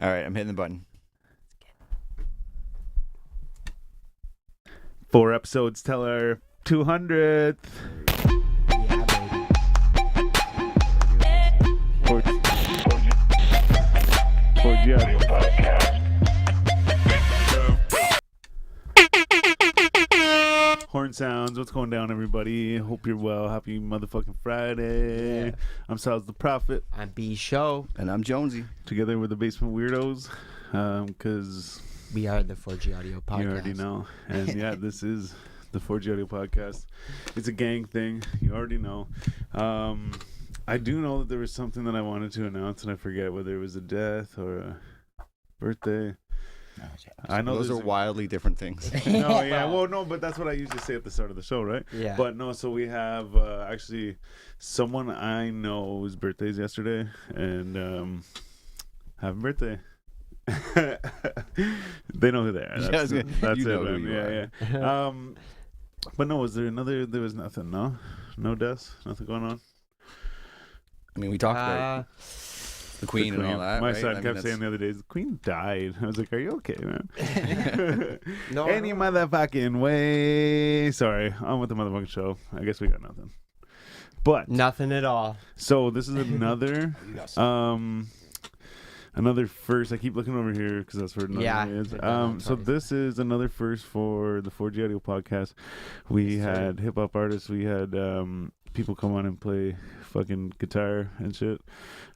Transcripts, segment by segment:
All right, I'm hitting the button. 4 episodes till our 200th. Yeah, baby. Horn sounds. What's going down, everybody? Hope you're well. Happy motherfucking Friday. Yeah. I'm Sal's the Prophet, I'm B Show. And I'm Jonesy. together with the Basement Weirdos, because We are the 4G Audio Podcast. you already know. And yeah, this is the 4G Audio Podcast. It's a gang thing. You already know. I do know that there was something that I wanted to announce, and I forget whether it was a death or a birthday. I know Those are there's a- wildly different things. No, yeah, well, no, but that's what I usually say at the start of the show, right? Yeah. But no, so we have actually someone I know whose birthday's yesterday, and happy birthday. They know who they are. Yeah, That's, you that's it, know who man. you Yeah, yeah. But no, was there another? There was nothing. No, no deaths. Nothing going on. I mean, we talked about the Queen and all that. My right? son I mean, kept saying the other day, "The Queen died." I was like, "Are you okay, man?" No, Any motherfucking way. Sorry, on with the motherfucking show. I guess we got nothing. But nothing at all. so this is another another first. I keep looking over here because that's where another Yeah, is. we're done So at this is another first for the 4G Audio Podcast. We Yes, sir. had hip hop artists. We had people come on and play fucking guitar and shit.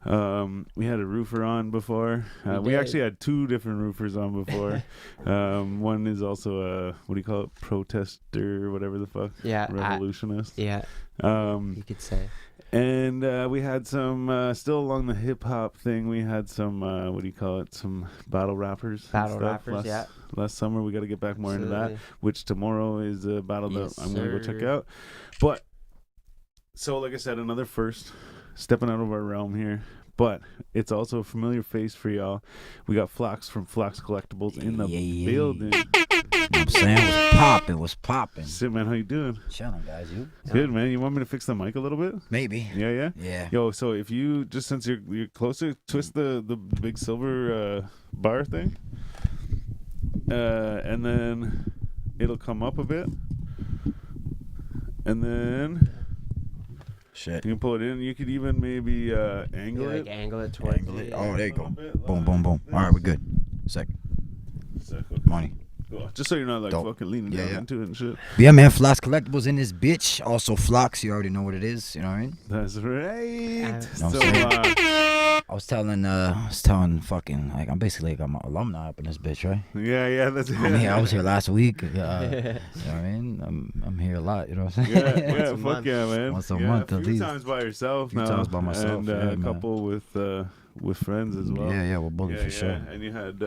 We had a roofer on before. We did. actually had 2 different roofers on before. One is also a, what do you call it, protester, whatever the fuck, Yeah. revolutionist. Yeah, Um, you could say. and we had some still along the hip hop thing. We had some what do you call it? Some battle rappers. and Battle stuff rappers, yeah. Last summer, we got to get back more into that. Absolutely. Which tomorrow is a battle Yes, that I'm gonna go check sir. out. But so, like I said, another first, stepping out of our realm here. But it's also a familiar face for y'all. We got Flacs from Flacs Collectibles in the building. I'm saying was popping. Shit, man, how you doing? Chilling, guys. You? Good, man. You want me to fix the mic a little bit? Maybe. Yeah, yeah. Yeah. Yo, so if you just since you're closer, twist the big silver bar thing, and then it'll come up a bit, and then Shit. you can pull it in. You could even maybe angle Yeah, it. like angle it towards Angle it. the- Oh, there you go. A bit, Boom, like boom, boom. All right, we're good. Second. this. Okay. Money. Cool. Just so you're not like Dope. fucking leaning Yeah, down yeah. into it and shit. But yeah, man. Flacs Collectibles in this bitch. Also, Flacs. You already know what it is. You know what I mean? That's right. Know So what I'm saying? I was telling fucking, like, I'm basically like, I'm an alumni up in this bitch, right? yeah, that's I'm here. I was here last week. You know what I mean? I'm here a lot. You know what I'm saying? yeah, Once a fuck month. yeah, man. Once a Yeah, month a at few least. times by yourself Few now, times by myself, and yeah, a man. couple with friends as well. Yeah, we're bullied Yeah, for sure. and you had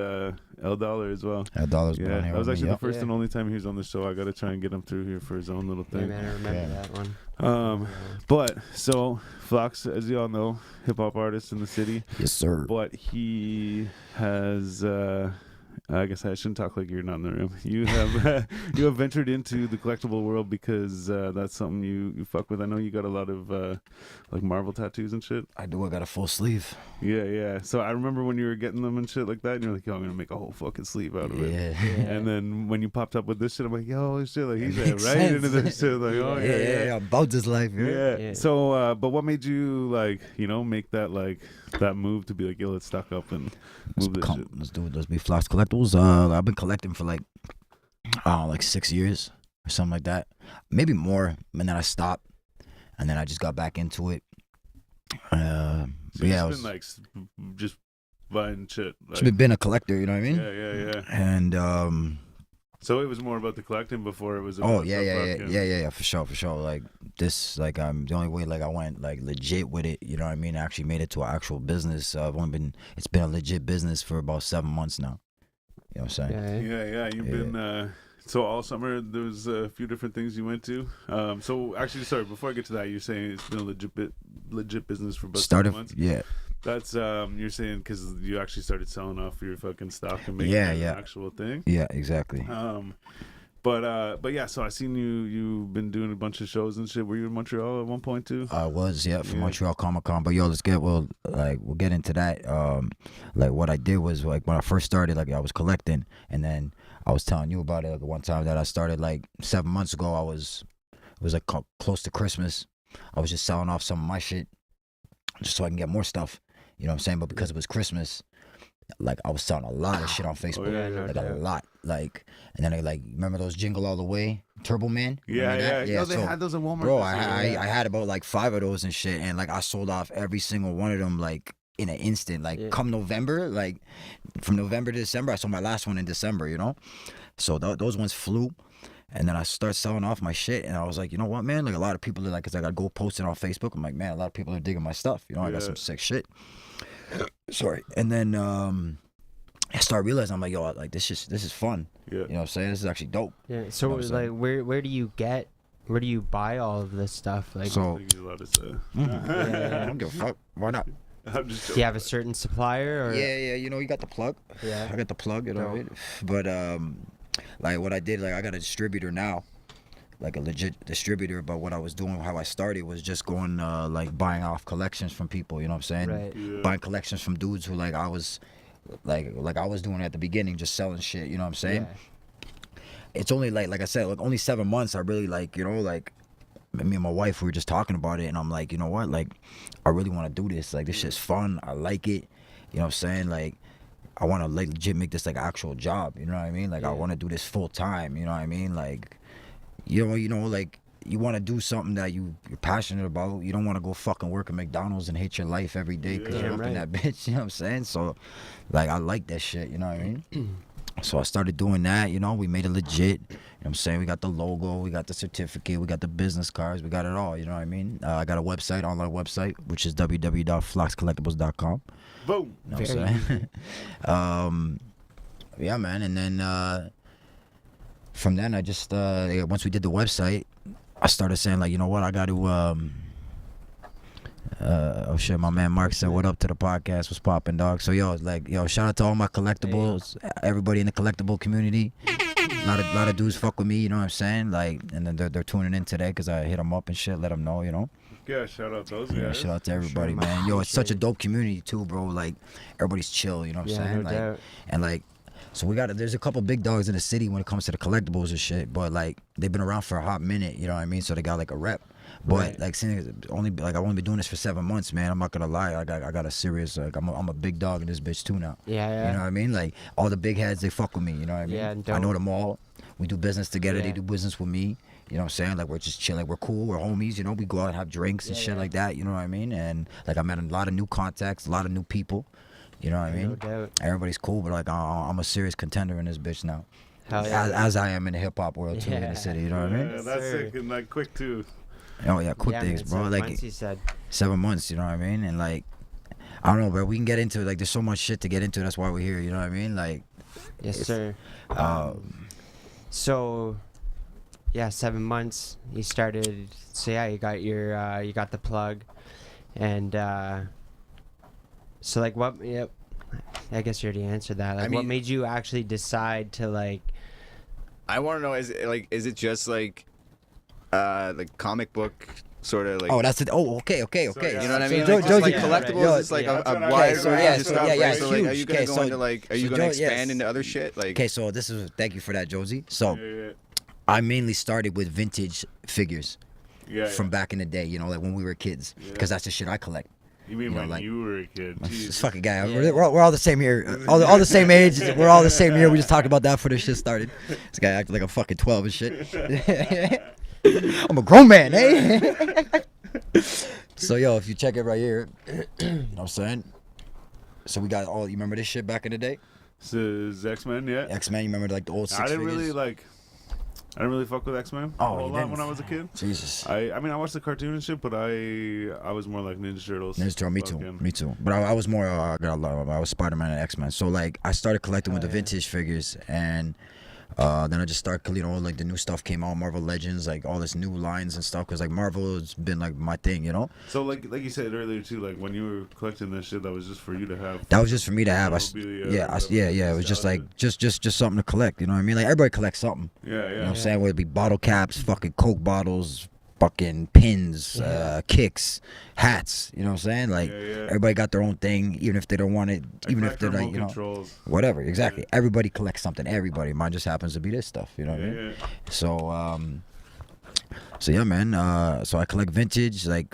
L Dollar as well. Had dollars Yeah, down here that was with actually me, the yep. first Yeah. and only time he was on the show. I got to try and get him through here for his own little Yeah, thing. man, I remember Yeah. that one. But so Flacs, as you all know, hip hop artist in the city, Yes, sir. but he has. I guess I shouldn't talk like you're not in the room. You have you have ventured into the collectible world because that's something you fuck with. I know you got a lot of like Marvel tattoos and shit. I do. I got a full sleeve. Yeah. So I remember when you were getting them and shit like that, and you're like, "Yo, I'm gonna make a whole fucking sleeve out of it." Yeah. And then when you popped up with this shit, I'm like, "Yo, shit!" Like he's It right makes into sense. this shit. Like, oh yeah. About this life, Yeah. Yeah. So, but what made you like, make that that move to be like, yo, let's stock up and move this shit? Let's do it. Let's be Flacs Collectibles. I've been collecting for like 6 years or something like that, maybe more. And then I stopped, and then I just got back into it. So But yeah, it's been like just buying shit. Like, it's been a collector. You know what I mean? yeah. And So it was more about the collecting before it was. About yeah, for sure. Like this, like the only way like I went like legit with it. You know what I mean? I actually made it to an actual business. It's been a legit business for about 7 months now. You know what I'm saying? Yeah. You've been. So all summer there was a few different things you went to. So actually, sorry, before I get to that, you're saying it's been a legit business for about 7 months. Yeah. That's you're saying because you actually started selling off your fucking stock and making Yeah, it yeah. an actual thing. Yeah, exactly. But yeah, so I seen you've been doing a bunch of shows and shit. Were you in Montreal at one point too? I was, yeah, for Yeah. Montreal Comic Con. But yo, we'll get into that. Like what I did was like when I first started, like I was collecting, and then I was telling you about it like one time that I started like 7 months ago. It was like close to Christmas. I was just selling off some of my shit just so I can get more stuff. You know what I'm saying? But because it was Christmas, like I was selling a lot of shit on Facebook, yeah, like a lot, like, and then I like remember those Jingle All the Way Turbo Man? Yeah. No, they so, had those at Walmart. bro, this year. I had about like 5 of those and shit, and like I sold off every single one of them like in an instant. Like come November, like from November to December, I sold my last one in December. You know, so those ones flew. And then I start selling off my shit, and I was like, you know what, man? Like a lot of people are like, cause I gotta go post it on Facebook. I'm like, man, a lot of people are digging my stuff. You know, I got some sick shit. Sorry. And then I start realizing I'm like, yo, like this is fun. Yeah. You know what I'm saying? This is actually dope. Yeah. So You know what I'm like, saying? where do you buy all of this stuff? Like, I So think you're allowed to say. I don't give a fuck. Why not? I'm just do you have a certain supplier? Or? Yeah. You know, you got the plug. Yeah. I got the plug. You know what I mean? But like what I did, like I got a distributor now, like a legit distributor. But what I was doing, how I started, was just going like buying off collections from people. You know what I'm saying? Right. Yeah. Buying collections from dudes who like I was doing at the beginning, just selling shit. You know what I'm saying? Yeah. It's only like I said, like only 7 months. I really like, you know, like me and my wife, we were just talking about it, and I'm like, you know what, like I really want to do this. Like this shit's fun. I like it. You know what I'm saying? Like I want to like legit make this like an actual job. You know what I mean? Like I want to do this full time. You know what I mean? Like you know, like you want to do something that you're passionate about. You don't want to go fucking work at McDonald's and hate your life every day because you're up in that bitch. You know what I'm saying? So like I like that shit. You know what I mean? So I started doing that, you know, we made it legit. You know what I'm saying? We got the logo, we got the certificate, we got the business cards, we got it all, you know what I mean? I got a website, online website, which is www.flacscollectibles.com. Boom. You know what I'm saying? Yeah, man. And then from then I just, once we did the website, I started saying like, you know what, I got to, oh shit, my man Mark said what up to the podcast, was popping, dog. So yo, like, yo, shout out to all my collectibles, everybody in the collectible community. A lot of dudes fuck with me, you know what I'm saying? Like, and then they're tuning in today because I hit them up and shit, let them know, you know. Yeah, shout out those guys. Yeah, shout out to everybody, man. Yo, it's such a dope community too, bro. Like, everybody's chill, you know what I'm saying? No Like, doubt. and like, so there's a couple big dogs in the city when it comes to the collectibles and shit, but like they've been around for a hot minute, you know what I mean? So they got like a rep. But like, since I've only been doing this for 7 months, man. I'm not gonna lie, I got a serious, like, I'm a big dog in this bitch too now. Yeah. You know what I mean? Like all the big heads, they fuck with me. You know what I mean? Yeah, I know them all. We do business together. Yeah. They do business with me. You know what I'm saying? Like we're just chilling. Like, we're cool. We're homies. You know, we go out and have drinks and shit like that. You know what I mean? And like I met a lot of new contacts, a lot of new people. You know what I mean? No doubt. Everybody's cool, but like I'm a serious contender in this bitch now. Hell yeah. As I am in the hip hop world too, in the city. You know what I mean? Yeah, that's sick and like quick too. Oh yeah, quick Yeah, things, man, bro. 7 Like months, he said. 7 months, you know what I mean? And like, I don't know, bro. We can get into it. Like, there's so much shit to get into. That's why we're here. You know what I mean? Like, Yes, sir. So, yeah, 7 months. You started. So yeah, you got you got the plug, and so like what? Yep. I guess you already answered that. Like, I what mean- made you actually decide to like? I want to know, is it just like comic book sort of like? oh, that's it. Oh, okay. yeah. You know what I So mean? Jo- Like, Josie- like Yeah, collectibles right. is like Yeah, a that's what I- wide okay, so range yeah, of so stuff, yeah, right? So like, huge. are you gonna Okay, go so- into like, are you so gonna Jo- expand yes. into other shit? Like, Okay, so this is, thank you for that, Josie. So Yeah. I mainly started with vintage figures Yeah. from back in the day, you know, like when we were kids, because that's the shit I collect. You mean you know, when like- you were a kid? This Jesus. fucking guy. Yeah. We're all the same here. All the same age. We're all the same here. We just talked about that before this shit started. This guy acted like I'm fucking 12 and shit. I'm a grown man, eh? So, yo, if you check it right here, you know what I'm saying? So we got all, you remember this shit back in the day? This is X-Men, yeah. X-Men, you remember like the old six I didn't figures? I didn't really fuck with X-Men Oh, a whole you lot didn't? when I was a kid. Jesus. I mean, I watched the cartoon and shit, but I was more like Ninja Turtles. Ninja Turtle, me too, Fucking- me too. But I was more, I was Spider-Man and X-Men. So like, I started collecting with the vintage figures, and Then I just started, you know, like the new stuff came out, Marvel Legends, like all this new lines and stuff, because like Marvel has been like my thing, you know. So like you said earlier too, like when you were collecting this shit, that was just for you to have. That was just for me to have. Memorabilia, It was just like just something to collect. You know what I mean? Like everybody collects something. Yeah, You know what yeah. I'm saying? Whether it be bottle caps, fucking Coke bottles, fucking pins, kicks, hats. You know what I'm saying? Like Yeah. everybody got their own thing, even if they don't want it, I even if collect they're like, remote you know, controls. whatever. Exactly. Everybody collects something. Everybody. Mine just happens to be this stuff. You know what I mean? Yeah. So yeah, man. So I collect vintage. I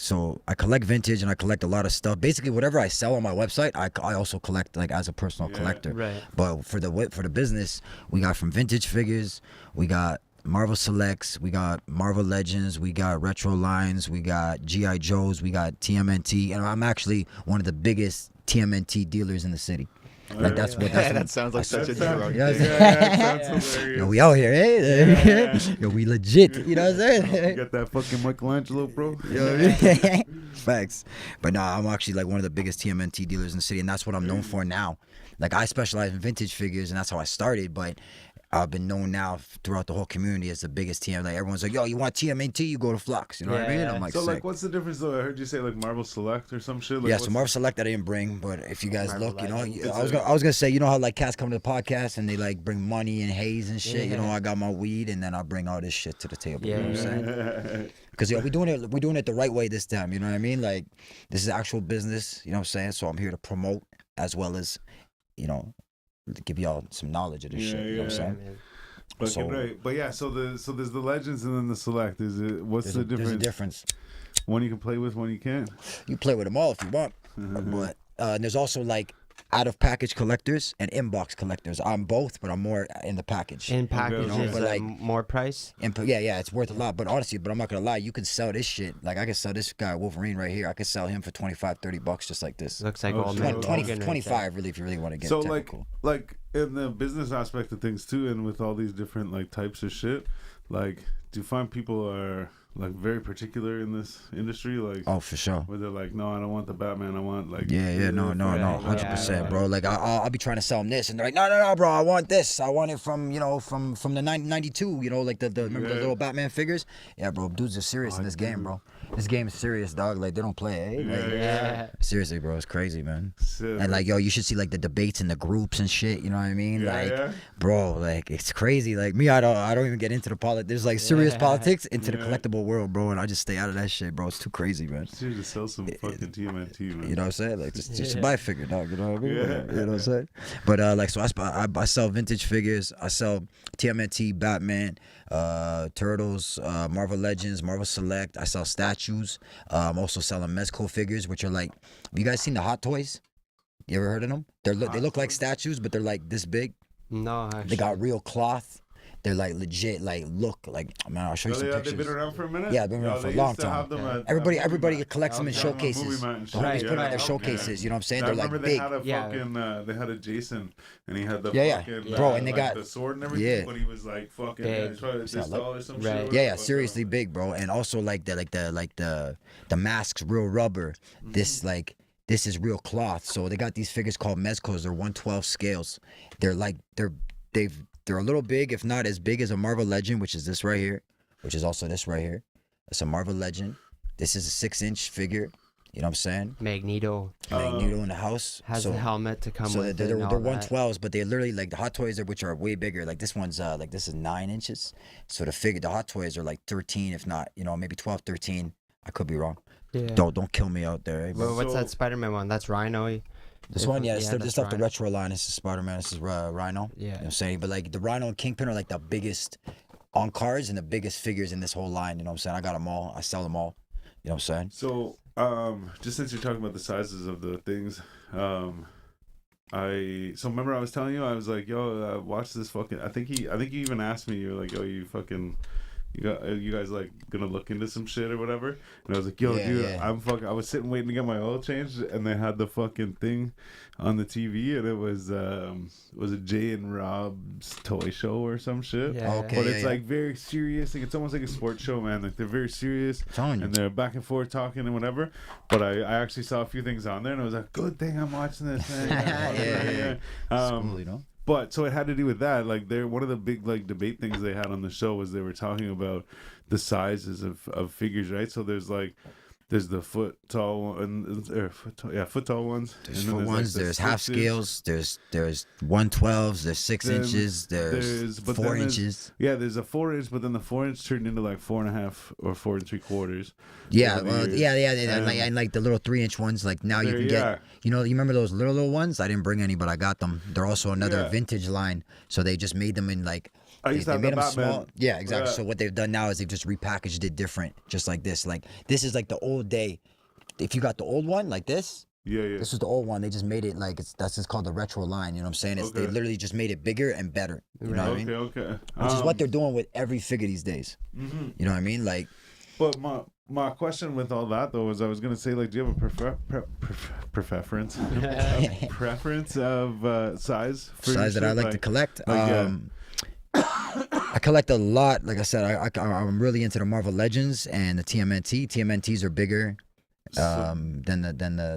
collect vintage and I collect a lot of stuff. Basically, whatever I sell on my website, I also collect like as a personal collector. Right. But for the business, we got from vintage figures, we got Marvel Selects, we got Marvel Legends, we got retro lines, we got GI Joes, we got TMNT, and I'm actually one of the biggest TMNT dealers in the city. Like that's what That sounds like such a drug. Yeah, thing. That sounds hilarious. Yo, we out here, eh? Yeah. Yo, we legit. You know what I'm You saying? got that fucking Michelangelo, bro. Facts. But no, I'm actually like one of the biggest TMNT dealers in the city, and that's what I'm known for now. Like I specialize in vintage figures, and that's how I started. But I've been known now throughout the whole community as the biggest TM. Like everyone's like, yo, you want TMNT? You go to Flacs. You know what I mean? Yeah. I'm like, So sick. like, what's the difference though? I heard you say like Marvel Select or some shit. Like, Yeah, so Marvel Select I didn't bring, but if you guys Marvel look, you know, Legends. I was gonna say, you know how like cats come to the podcast and they like bring money and haze and shit. You know, Yeah. I got my weed and then I bring all this shit to the table. You know what I'm Yeah. saying? Because we're doing it the right way this time. You know what I mean? Like this is actual business. You know what I'm saying? So I'm here to promote as well as, you know, to give y'all some knowledge of this Yeah, shit. You know what I'm saying? But, So- right. But yeah, so there's the Legends and then the Select. What's the difference? There's a difference. One you can play with, one you can't. You play with them all if you want, but there's also like out of package collectors and inbox collectors. I'm both, but I'm more in the package. In package, Okay. is But, like, more price. Yeah, it's worth a lot. But honestly, I'm not gonna lie, you can sell this shit. Like I can sell this guy Wolverine right here. I could sell him for $25-$30 just like this. Looks like Oh, old shit. man 20, Logan right 25 really, if you really want to get So technical. like in the business aspect of things too, and with all these different like types of shit, like do you find people are like very particular in this industry? Like, Oh, for sure. where they're like, no, I don't want the Batman. I want like No, Right, 100%, yeah. bro. Like I'll be trying to sell them this, and they're like, no, bro, I want this. I want it from the 92. You know, like the remember the Yeah. little Batman figures? Yeah, bro, dudes are serious in this game, bro. This game is serious, dog. Like they don't play, eh? Like, Yeah. seriously, bro, it's crazy, man. Shit. And like, yo, you should see like the debates in the groups and shit. You know what I mean? Yeah, like, yeah. bro, like it's crazy. Like me, I don't even get into the politics. There's like serious Yeah. politics into the Yeah. collectible world, bro, and I just stay out of that shit, bro. It's too crazy, man. Seriously, to sell some fucking TMNT, man. You know what I'm saying? Like just Yeah. buy a figure, dog. You know what I mean? Yeah. You know what I'm saying? But like, so I sell vintage figures. I sell TMNT, Batman, Turtles, Marvel Legends, Marvel Select. I sell statues. I'm also selling Mezco figures, which are like, have you guys seen the Hot Toys? You ever heard of them? They look like statues, but they're like this big. No, actually. They got real cloth. They're like legit, like look like. Man, I'll show you Oh, some they've pictures. been around for a minute. Yeah, they've been around Yo, for a they long used to have time. them at Everybody Movie collects them in Mat. Yeah, showcases. Movie Mat and The shit. homies put them in Yeah. their showcases. You know what I'm saying? I They're like remember they big. had a Yeah. fucking they had a Jason and he had the Yeah. fucking Bro, and they like, got- the sword and everything, yeah. but he was like fucking Big. he's probably this not like- tall or some Right. shit. Yeah, whatever Yeah, the fuck. seriously big, bro. And also like the masks, real rubber. This is real cloth. So they got these figures called Mezcos. They're 1/12 scales. They're a little big, if not as big as a Marvel Legend, which is this right here, which is also this right here. It's a Marvel Legend. This is a 6-inch figure. You know what I'm saying? Magneto Magneto in the house. has so, the helmet to come so with they're it. and all 1/12s, but they're literally like the Hot Toys, which are way bigger. Like this one's like this is 9 inches. So the Hot Toys are like 13, if not, maybe 12, 13. I could be wrong. that. Yeah. Don't kill me out there. Eh, bro. Well, what's So- that Spider-Man one? That's Rhino. This one, yeah, that's this stuff the Rhino. retro line. This is Spider-Man. This is Rhino. You know Yeah. what I'm saying? But like the Rhino and Kingpin are like the biggest on cards and the biggest figures in this whole line. You know what I'm saying? I got them all. I sell them all. You know what I'm saying? So, just since you're talking about the sizes of the things, remember I was telling you, I was like, yo, watch this fucking. I think you even asked me, you were like, yo, you guys like gonna look into some shit or whatever, and I was like, yo, Yeah, dude, yeah. I was sitting waiting to get my oil changed, and they had the fucking thing on the TV, and it was a Jay and Rob's toy show or some shit. Yeah. Okay. But yeah, it's yeah. like very serious. Like it's almost like a sports show, man. Like they're very serious I'm telling you. and they're back and forth talking and whatever. But I actually saw a few things on there and I was like, good thing I'm watching this, man. Yeah. Yeah. It's cool, you know? But so it had to do with that. Like, one of the big like debate things they had on the show was they were talking about the sizes of figures, right? So there's the foot tall foot tall ones. There's and then foot ones. like There's half 6 scales. There's 112s. There's 6 Then inches. There's 4 inches. Yeah, there's a 4-inch, but then the 4-inch turned into like 4.5 or 4 3/4. Yeah, over the well, years. yeah, And and like the little 3-inch ones. Like now you can get. You remember those little ones? I didn't bring any, but I got them. They're also another Yeah. vintage line. So they just made them in like. I used to have made the them Batman. small. Yeah, exactly. Yeah. So what they've done now is they've just repackaged it different, just like this. Like this is like the old day. If you got the old one like this, Yeah. this is the old one. They just made it like that's just called the retro line. You know what I'm saying? They Okay. literally just made it bigger and better. You know what I mean? Okay. Which is what they're doing with every figure these days. Mhm. You know what I mean? Like, But my question with all that though is I was gonna say, like, do you have a preference preference of size for your size that I shit? like to collect. yeah. I collect a lot. Like I said, I'm really into the Marvel Legends and the TMNT. TMNTs are bigger than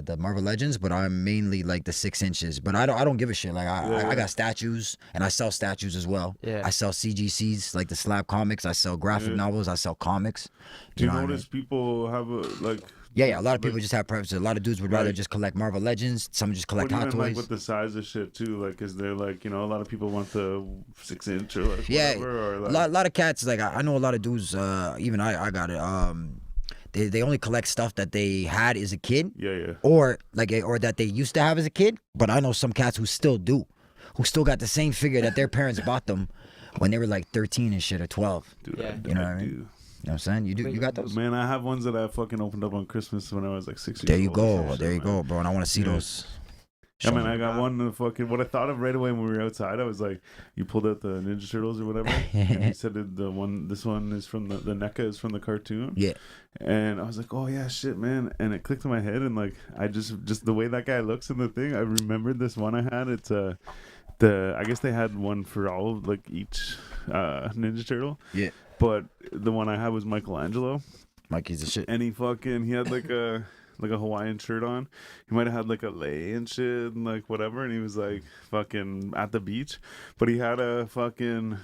the Marvel Legends, but I'm mainly like the 6 inches. But I don't give a shit. Like I got statues and I sell statues as well. Yeah. I sell CGCs like the slab comics. I sell graphic novels. I sell comics. Do you know what I notice people have a like? Yeah. A lot of people just have preferences. A lot of dudes would rather Right. just collect Marvel Legends. Some just collect What Hot even like Toys. with the size of shit too? Like, is there like, a lot of people want the 6-inch or like Yeah, whatever, or like, a lot of cats. Like I know a lot of dudes. Even I got it. They only collect stuff that they had as a kid, yeah. or that they used to have as a kid. But I know some cats who still do, who still got the same figure that their parents bought them when they were like 13 and shit or 12. Dude, Yeah. You know what I mean? do. You know what I'm saying? You got those? Man, I have ones that I fucking opened up on Christmas when I was like 6 years There you old or some go. shit, There you man. go, bro. And I want to see Yeah. those. Yeah, Show man, me. I got one fucking. What I thought of right away when we were outside, I was like, you pulled out the Ninja Turtles or whatever, and you said that this one is from the NECA is from the cartoon. Yeah. And I was like, oh yeah, shit, man. And it clicked in my head, and like, I just the way that guy looks in the thing, I remembered this one I had. It's I guess they had one for all of, like, each Ninja Turtle. Yeah. But the one I had was Michelangelo, Mikey's the shit. and he had like a Hawaiian shirt on. He might have had like a lei and shit and like whatever, and he was like fucking at the beach, but he had a fucking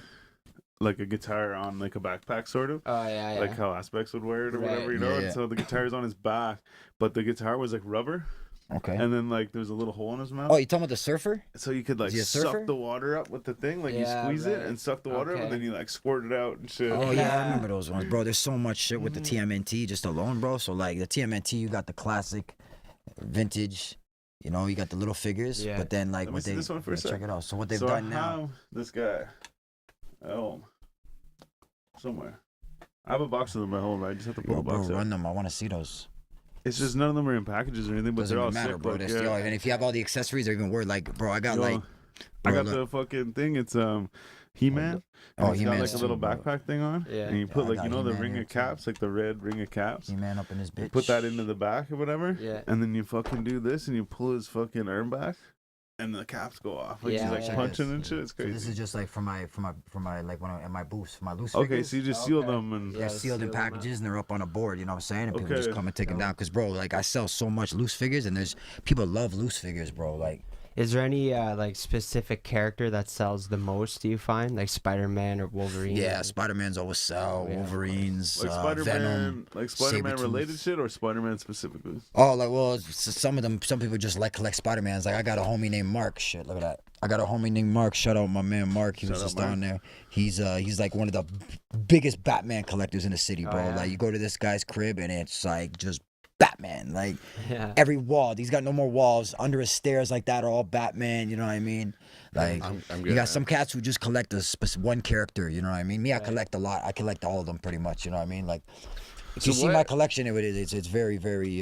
like a guitar on like a backpack sort of. Oh yeah, yeah. Like how Aspects would wear it or Right. whatever, you know. Yeah, And yeah. so the guitar's on his back, but the guitar was like rubber, Okay. and then like there's a little hole in his mouth. Oh, you talking about the surfer? So you could like Is he a surfer? suck the water up with the thing, like Yeah, you squeeze it right. and suck the water up, and Okay. then you like squirt it out and shit. Oh yeah, I Yeah. remember those ones, bro. There's so much shit with the TMNT just alone, bro. So like the TMNT, you got the classic, vintage. You know, you got the little figures, Yeah. but then like Let me what see they this one for a yeah, check sec. it out. So what they've So done I now. have this guy at home somewhere. I have a box of them at home. I just have to pull Yo, the bro, box out. run them. I want to see those. It's just none of them are in packages or anything, but Doesn't they're all even matter, sick, bro. like, Yo, and if you have all the accessories, or even word, like, bro, I got Yo, like, I bro, got look. the fucking thing. It's He-Man. Oh, And it's got He-Man's like a little too, bro. backpack thing on. Yeah. And you put I like got the He-Man ring here, of too. caps, like the red ring of caps. He-Man up in this bitch. You put that into the back or whatever. Yeah. And then you fucking do this and you pull his fucking arm back, and the caps go off. Like Yeah, he's like yeah. punching and shit. It's So crazy. this is just like for my like when I in my booths, for my loose Okay, figures. so you just seal Okay. them and They're Yeah, sealed in seal them up. packages and they're up on a board, you know what I'm saying? And people just Okay. come and take them down. Cause bro, like I sell so much loose figures, and there's people love loose figures, bro. Like Is there any like specific character that sells the most? Do you find like Spider-Man or Wolverine? yeah, Spider-Man's always sell, Yeah. Wolverines, like Venom. Spider-Man, like Spider-Man Sabretooth. related shit, or Spider-Man specifically. Oh, like well, some of them, some people just like collect Spider-Mans. Like I got a homie named Mark. Shit, look at that. I got a homie named Mark. Shout out my man Mark. He was Shout out just Mark. down there. He's like one of the biggest Batman collectors in the city, bro. yeah? Like you go to this guy's crib and it's like just Batman. Like Yeah. every wall, he's got no more walls. Under his stairs like that are all Batman. You know what I mean? Like I'm good. you got man. some cats who just collect one character. You know what I mean? Me, I Right. collect a lot. I collect all of them pretty much. You know what I mean? Like if So you see what- my collection, it's very very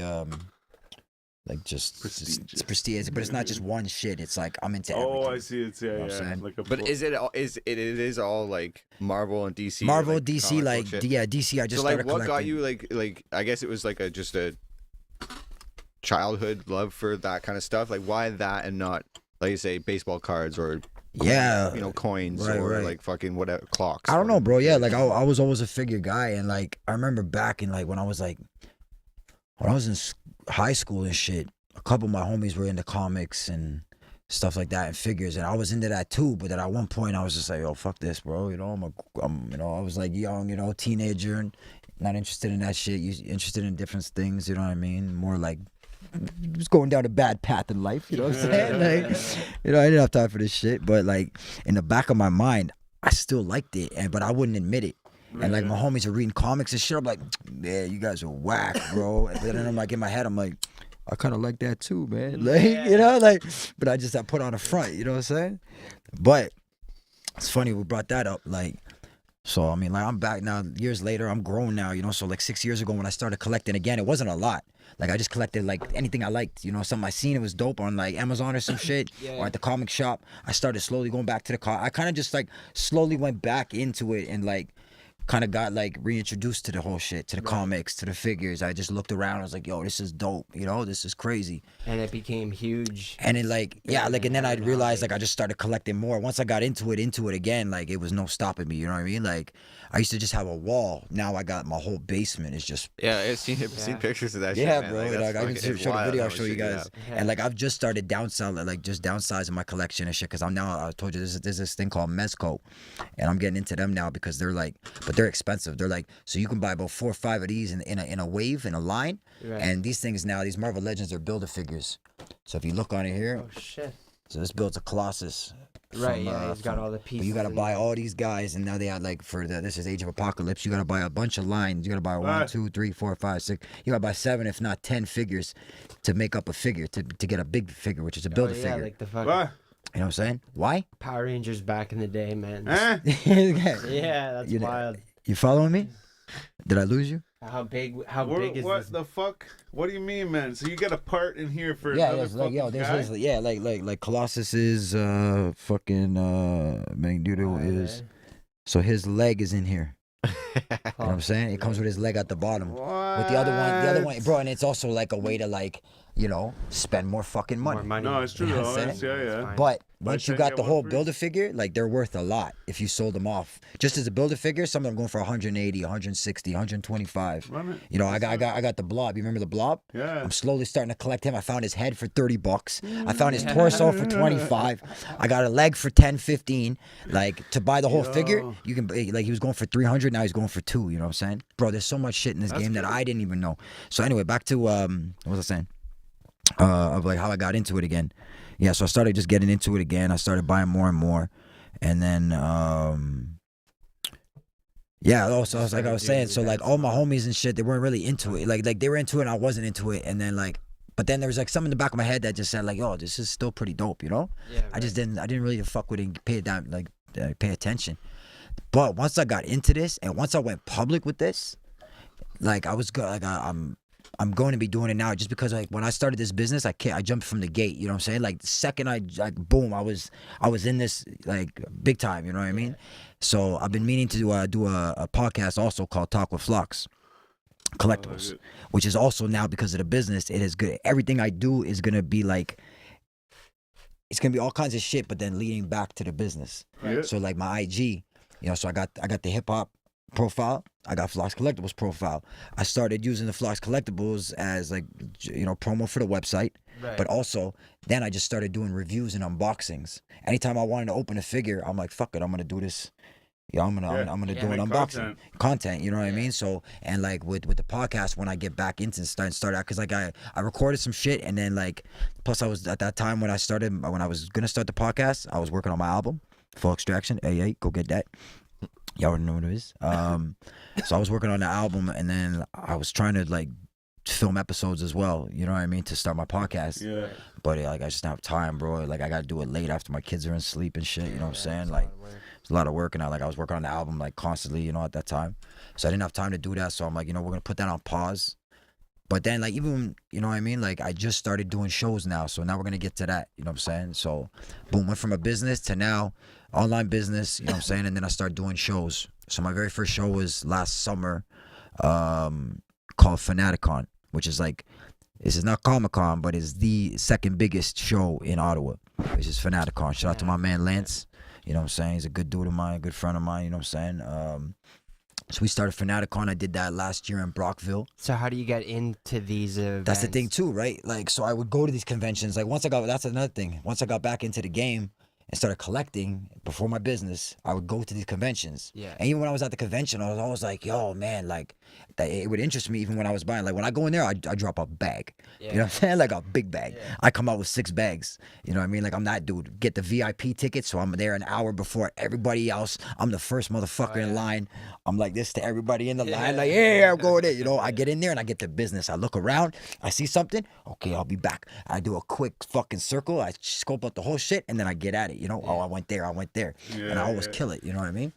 like just Prestigious. It's prestigious, but it's not just one shit. It's like I'm into everything. Oh, I see. It's know what I'm yeah. saying? Like a But book. is it all? It is all like Marvel and DC? Marvel, like, DC, comic like book shit? yeah, DC. I just So like, started what collecting. got you like? I guess it was like just a childhood love for that kind of stuff. Like, why that and not, like you say, baseball cards or Yeah, coins right, or right. like fucking whatever clocks. I don't or- know, bro. Yeah, like I was always a figure guy, and like I remember back in like when I was in high school and shit. A couple of my homies were into comics, and stuff like that and figures, and I was into that too. But then at one point I was just like, yo, fuck this, bro. You know, I was like young, teenager, and not interested in that shit. You interested in different things, you know what I mean? More like just going down a bad path in life, you know what I'm saying? Like, I didn't have time for this shit, but like in the back of my mind, I still liked it, but I wouldn't admit it. And like my homies are reading comics and shit. I'm like, man, you guys are whack, bro. And then I'm like in my head, I'm like, I kind of like that too, man. Like, but I put on a front, you know what I'm saying? But it's funny we brought that up, like. So I mean, like I'm back now. Years later, I'm grown now, So like 6 years ago when I started collecting again, it wasn't a lot. Like I just collected like anything I liked, something I seen it was dope on like Amazon or some shit, or at the comic shop. I started slowly going back to the car. I kind of just like slowly went back into it and like kind of got like reintroduced to the whole shit, to the comics, to the figures. I just looked around. I was like, yo, this is dope. This is crazy. And it became huge. And it like, and then I realized like I just started collecting more. Once I got into it again, like it was no stopping me. You know what I mean? Like I used to just have a wall. Now I got my whole basement is just. Yeah, I've seen pictures of that shit, yeah, man. bro. Like I can show the video. I'll show you guys. And like I've just started downsizing my collection and shit. Cause I told you there's this thing called Mezco, and I'm getting into them now because they're like, but they're expensive. They're like, so you can buy about 4 or 5 of these in a wave, in a line. Right. And these things now, these Marvel Legends are Build-A-Figures. So if you look on it here. Oh shit. So this builds a Colossus. Right, he's got all the pieces. You gotta buy all these guys, and now they have like this is Age of Apocalypse. You gotta buy a bunch of lines. You gotta buy 1, 2, 3, 4, 5, 6. You gotta buy 7, if not 10 figures to make up a figure to get a big figure, which is a Build-A-Figure. Like the fuck. What? You know what I'm saying? Why? Power Rangers back in the day, man. Yeah, that's wild. You following me? Did I lose you? How big is what this? the fuck? What do you mean, man? So you got a part in here for Yeah, another there's like guy? like Colossus is fucking Magneto is. So his leg is in here. You know what I'm saying? It comes with his leg at the bottom. What? With the other one, bro, and it's also like a way to like, spend more fucking money. More money. No, it's true You know though. what I'm It's, saying? yeah. But once you got the whole free. Build-A-Figure, like they're worth a lot if you sold them off. Just as a Build-A-Figure, some of them going for 180, 160, 125. Run it. I got the Blob. You remember the Blob? Yeah. I'm slowly starting to collect him. I found his head for $30. I found his torso for 25. I got a leg for 10, 15. Like to buy the whole figure, you can like he was going for 300. Now he's going for 2. You know what I'm saying, bro? There's so much shit in this game that I didn't even know. So anyway, back to what was I saying? Of like how I got into it again. Yeah, so I started just getting into it again. I started buying more and more, and then also like I was saying, so like all my homies and shit, they weren't really into it. Like they were into it and I wasn't into it, and then like, but then there was like something in the back of my head that just said like, yo, this is still pretty dope, Yeah. Right. I didn't really fuck with it and pay attention. But once I got into this and once I went public with this, like I was good. Like I'm going to be doing it now just because like when I started this business, I jumped from the gate. You know what I'm saying? Like the second boom, I was in this like big time. You know what I mean? So I've been meaning to do a podcast also called Talk with Flacs, Collectibles, which is also now because of the business. It is good. Everything I do is gonna be like, it's gonna be all kinds of shit, but then leading back to the business. Yeah. So like my IG, so I got the hip hop profile. I got Flacs Collectibles profile. I started using the Flacs Collectibles as like, promo for the website. Right. But also, then I just started doing reviews and unboxings. Anytime I wanted to open a figure, I'm like, fuck it, I'm gonna do this. I'm gonna do an unboxing content. You know what I mean? So and like with the podcast, when I get back into start out, because like I recorded some shit, and then like plus I was at that time when I was gonna start the podcast, I was working on my album, Full Extraction. Hey, go get that. Y'all already know what it is. So I was working on the album, and then I was trying to like film episodes as well. You know what I mean? To start my podcast. Yeah. But like I just don't have time, bro. Like I gotta do it late after my kids are in sleep and shit. You know what I'm saying? Like it's a lot of work, and I was working on the album like constantly. At that time, so I didn't have time to do that. So I'm like, we're gonna put that on pause. But then like even you know what I mean? Like I just started doing shows now, so now we're gonna get to that. You know what I'm saying? So boom, went from a business to now online business. You know what I'm saying? And then I started doing shows. So my very first show was last summer, called Fanaticon, which is like, this is not Comic-Con, but it's the second biggest show in Ottawa, which is Fanaticon. Shout out to my man Lance. You know what I'm saying? He's a good dude of mine, a good friend of mine. You know what I'm saying? So we started Fanaticon. I did that last year in Brockville. So how do you get into these events? That's the thing too, right? Like, so I would go to these conventions. Like that's another thing. Once I got back into the game and started collecting before my business, I would go to these conventions. Yeah. And even when I was at the convention, I was always like, yo, man, like, it would interest me even when I was buying. Like, when I go in there, I drop a bag. Yeah. You know what I'm saying? Like a big bag. Yeah. I come out with 6 bags. You know what I mean? Like, I'm that dude. Get the VIP ticket, so I'm there an hour before everybody else. I'm the first motherfucker in line. I'm like this to everybody in the line. Like, yeah, I'm going in. You know, I get in there and I get the business. I look around. I see something. Okay, I'll be back. I do a quick fucking circle. I scope out the whole shit, and then I get at it. You know, oh, I went there. And I always kill it. You know what I mean?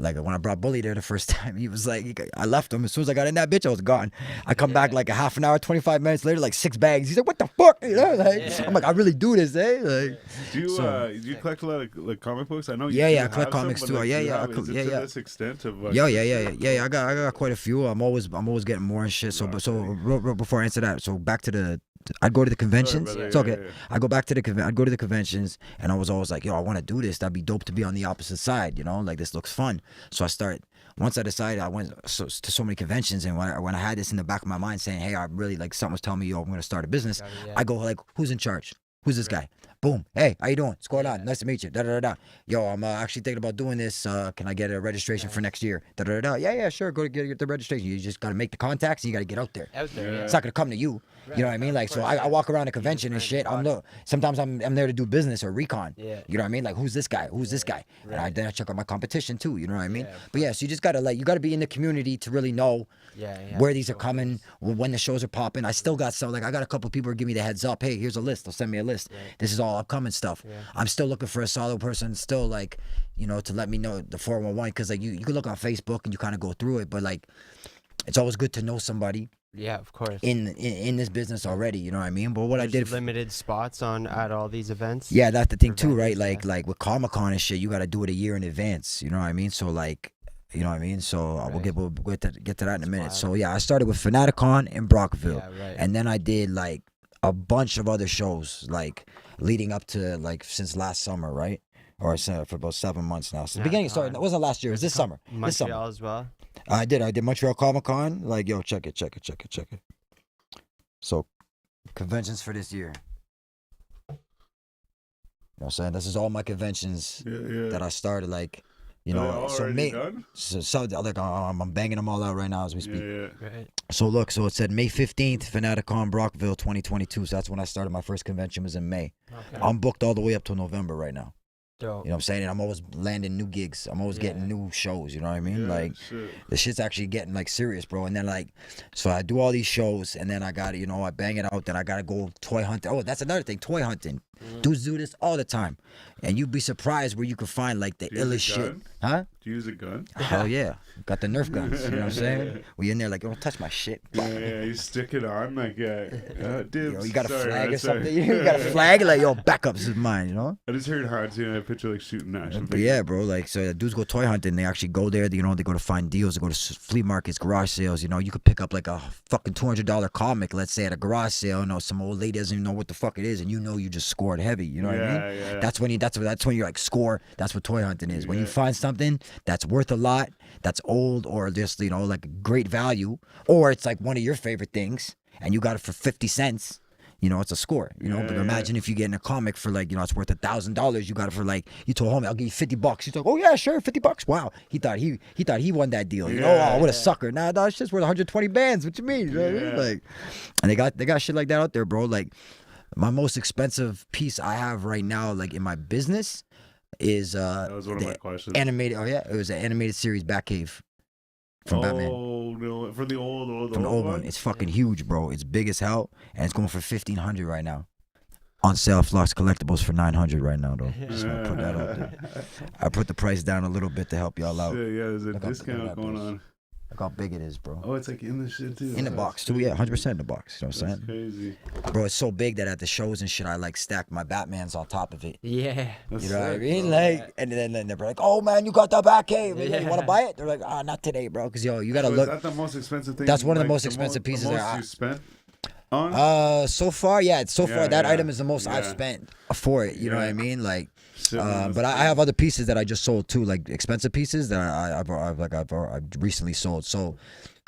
Like when I brought Bully there the first time, he was like, I left him. As soon as I got in that bitch, I was gone. I come back like a half an hour, 25 minutes later, like 6 bags. He's like, what the fuck? You know, like, I'm like, I really do this, eh? Like, do you collect a lot of like comic books? I know you I collect comics too. Like, Yeah. To this extent of like, I got quite a few. I'm always getting more and shit. So real before I answer that, so back to the, I'd go to the conventions. Sorry, It's okay. I'd go to the conventions, and I was always like, yo, I want to do this. That'd be dope to be on the opposite side. You know, like this looks fun. So once I decided, I went to so many conventions, and when I had this in the back of my mind saying, hey, I really like, something was telling me, yo, I'm gonna start a business. I go like, who's in charge? Who's this guy? Boom. Hey, how you doing? What's going on? Nice to meet you. Da da da. Yo, I'm actually thinking about doing this. Can I get a registration for next year? Da da da. Yeah, sure. Go to get the registration. You just gotta make the contacts and you gotta get out there. It's not gonna come to you. You know what I mean? Like, so I walk around a convention and shit. Sometimes I'm there to do business or recon. Yeah. You know what I mean? Like, who's this guy? Who's this guy? And then I check out my competition too. You know what I mean? But yeah, so you just gotta you gotta be in the community to really know where these are coming, when the shows are popping. I still got I got a couple people who give me the heads up. Hey, here's a list. They'll send me a list. This is all upcoming stuff. I'm still looking for a solid person. Still like, you know, to let me know the 411, because like you can look on Facebook and you kind of go through it, but like it's always good to know somebody. Yeah, of course. In this business already, you know what I mean? But what There's I did limited spots at all these events. Yeah, that's the thing too, right? Like with Comic-Con and shit, you got to do it a year in advance. You know what I mean? So like, you know what I mean? So we'll get to that in a minute. So yeah, I started with Fanaticon in Brockville, and then I did like a bunch of other shows like leading up to like since last summer, right? Or for about 7 months now. So the beginning, sorry, it wasn't last year. It was this summer. Montreal as well. I did Montreal Comic-Con. Like, yo, check it. So, conventions for this year. You know what I'm saying? This is all my conventions that I started, like, you know. So like I'm banging them all out right now as we speak. Right. So look, so it said May 15th, Fanaticon Brockville 2022. So that's when I started my first convention, was in May. Okay. I'm booked all the way up till November right now. Dope. You know what I'm saying? And I'm always landing new gigs. I'm always getting new shows. You know what I mean? Like, the shit's actually getting like serious, bro. And then like, so I do all these shows, and then I got to, you know, I bang it out. Then I got to go toy hunting. Oh, that's another thing, toy hunting. Dudes do this all the time, and you'd be surprised where you can find like the illest shit. Huh? Do you use a gun? Hell yeah, got the Nerf guns. You know what I'm saying? We in there like, don't touch my shit. Yeah, you stick it on like, dibs. Yo, you got a flag or something? You got a flag like, yo, backup, this is mine. You know? I just heard Hansi and I picture like shooting action. But yeah, bro, like, so dudes go toy hunting. They actually go there. You know, they go to find deals. They go to flea markets, garage sales. You know, you could pick up like a fucking $200 comic, let's say, at a garage sale. You know, some old lady doesn't even know what the fuck it is, and you know you just scored heavy. You know what I mean? Yeah. That's when you're like, score. That's what toy hunting is. When you find something that's worth a lot, that's old, or just, you know, like great value, or it's like one of your favorite things, and you got it for 50 cents. You know, it's a score, you know. But imagine if you get in a comic for like, you know, it's worth $1,000. You got it for like, you told homie, I'll give you $50. He's like, oh yeah, sure, $50. Wow, he thought he won that deal. You know, oh, what a sucker. Nah, it's just worth 120 bands. What you mean? You know what I mean? Like, and they got shit like that out there, bro. Like, my most expensive piece I have right now, like in my business, is that was one of my questions. Animated. Oh yeah, it was an animated series, Batcave, from Batman. Oh no, for the old one. It's fucking huge, bro. It's big as hell, and it's going for $1,500 right now. On sale, Flacs Collectibles for $900 right now, though. Just gonna put that out there. I put the price down a little bit to help y'all out. Yeah, there's a discount going on. Look how big it is, bro. Oh, it's like in the shit too. In the box too, yeah, 100% in the box. You know what I'm saying? Crazy, bro. It's so big that at the shows and shit, I like stack my Batmans on top of it. Yeah, you know what I mean? Like, and then they're like, "Oh man, you got that Batcave? You want to buy it?" They're like, "Ah, not today, bro, because yo, you gotta look." Is that the most expensive thing? That's one of the most expensive pieces you spent on? So far, so far that Yeah. item is the most I've Yeah. spent for it. You know what Yeah. I mean? Like, Sitting on the but I street. have other pieces that I just sold too, like expensive pieces that I've recently sold. So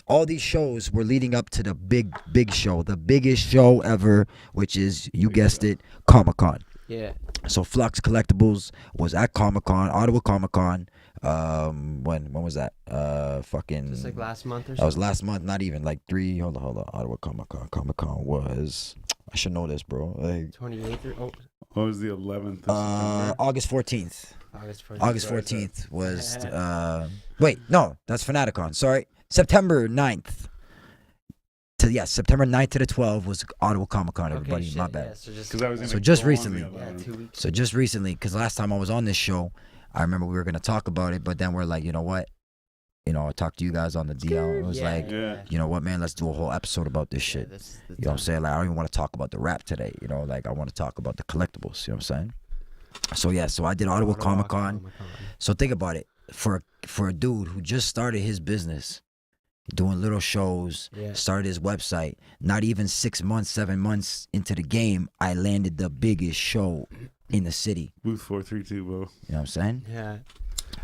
all these shows were leading up to the big show, the biggest show ever, which is, you guessed it, Comic-Con. Yeah. So Flacs Collectibles was at Comic-Con, Ottawa Comic-Con. When was that? Fucking. Just like last month or That was something. last month, not even like 3. Hold on. Ottawa Comic-Con. Comic-Con was. I should know this, bro. Like, 28th or What was the 11th of September? August 14th. August 14th. August 14th was. Wait, no, that's Fanaticon. Sorry, September 9th. September 9th to the 12th was Ottawa Comic-Con. Everybody, Okay, my shit, bad. Yeah, so just, Because I was gonna So just go on the recently. 11th. 2 weeks. So just recently, because last time I was on this show, I remember we were gonna talk about it, but then we're like, you know what? I talked to you guys on the DL. It was like, Yeah. you know what, man? Let's do a whole episode about this shit. This is the You know what I'm time. saying? Like, I don't even want to talk about the rap today. Like, I want to talk about the collectibles. You know what I'm saying? So I did Ottawa Comic-Con. So think about it. For a dude who just started his business, doing little shows, Yeah. started his website, not even 6 months, 7 months into the game, I landed the biggest show in the city. Booth 432, bro. You know what I'm saying? Yeah.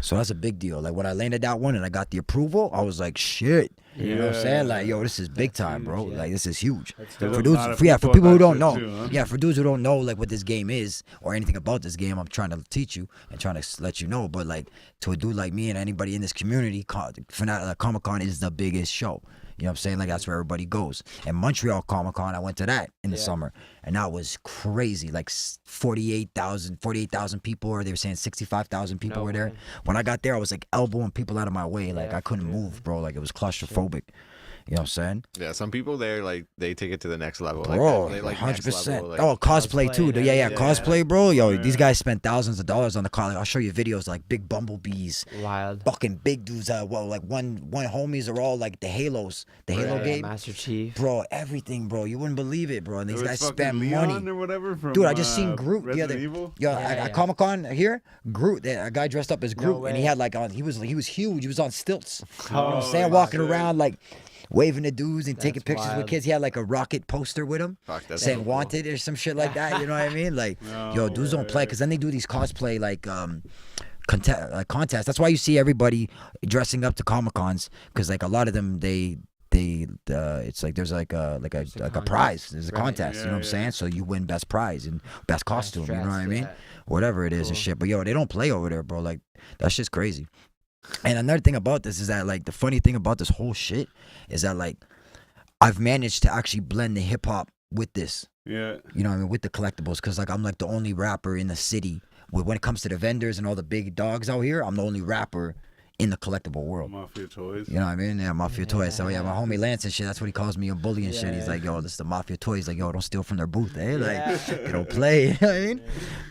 So that's a big deal. Like, when I landed that one and I got the approval, I was like, shit. You know what I'm saying? Like, yo, this is big That's time, huge, bro. yeah. Like, this is huge. That's There's dope. a For dudes, lot of for people people who at don't that know, shit too, huh? yeah, for dudes who don't know like what this game is or anything about this game, I'm trying to teach you and trying to let you know. But like, to a dude like me and anybody in this community, Comic-Con is the biggest show. You know what I'm saying? Like, that's where everybody goes. And Montreal Comic-Con, I went to that in the Yeah. summer, and that was crazy. Like 48,000 people, or they were saying 65,000 people No were there. way. When I got there, I was like elbowing people out of my way. Like, Yeah, I couldn't for real. move, bro. Like, it was claustrophobic. You know what I'm saying? Yeah, some people there, like, they take it to the next level. Bro, they like 100%. Next level, like, Oh, cosplay too. Cosplay, Yeah, yeah. cosplay, bro. Yo, Yeah. these guys spent thousands of dollars on the car. Like, I'll show you videos like big bumblebees, Wild. fucking big dudes. Like one homies are all like the Halos, the Halo Yeah, game, Master Chief. bro. Everything, bro. You wouldn't believe it, bro. And It these was guys fucking spent Leon money. or whatever from, Dude, I just seen Groot the Resident other. Evil. Yo, Yeah, at yeah. Comic Con here, Groot. A guy dressed up as No Groot, and he way. had like on. He was huge. He was on stilts. You know what Oh, I'm saying? shit. Walking around like waving at dudes and taking That's pictures with wild. kids. He had like a rocket poster with him. Fuck, that's Saying so cool. wanted or some shit like that. You know what I mean? Like, No yo, dudes don't play way. because then they do these cosplay like contests. That's why you see everybody dressing up to Comic Cons because like a lot of them it's like there's like a contest. prize. There's a Right. contest. You know what I'm Yeah, saying? So you win best prize and best costume. You know what I dressed, mean? yeah. Whatever it is and Cool. shit. But yo, they don't play over there, bro. Like that shit's crazy. And another thing about this is that like the funny thing about this whole shit is that like I've managed to actually blend the hip hop with this. Yeah. You know what I mean? With the collectibles. Because, like, I'm, like, the only rapper in the city. When it comes to the vendors and all the big dogs out here, I'm the only rapper in the collectible world. Mafia toys. You know what I mean? Yeah, Mafia Toys. So, yeah, my homie Lance and shit, that's what he calls me, a bully and shit. He's like, yo, this is the Mafia Toys. He's like, yo, don't steal from their booth, eh? Like, Yeah. they don't play. You know what I mean?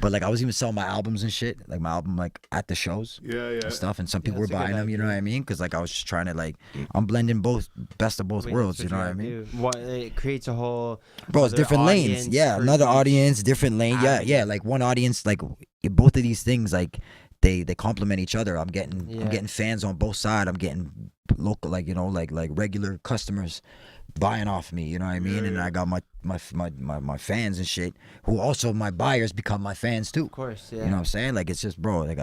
But, like, I was even selling my albums and shit. Like, my album, like, at the shows. Yeah, yeah. And stuff, and some people that's were a good buying them, you know idea. what I mean? Because like I was just trying to like, I'm blending best of both Wait, worlds, that's you know what what I you mean? gotta do. What it creates a whole Bro, it's other different lanes. audience Yeah, for another each audience, different lane. Yeah, avenue. yeah. Like one audience, like both of these things, like they complement each other. I'm getting fans on both sides. I'm getting local, like like regular customers buying off me. You know what I mean? Yeah, And yeah. I got my fans and shit, who also my buyers become my fans too. Of course, yeah. You know what I'm saying? Like it's just, bro. Like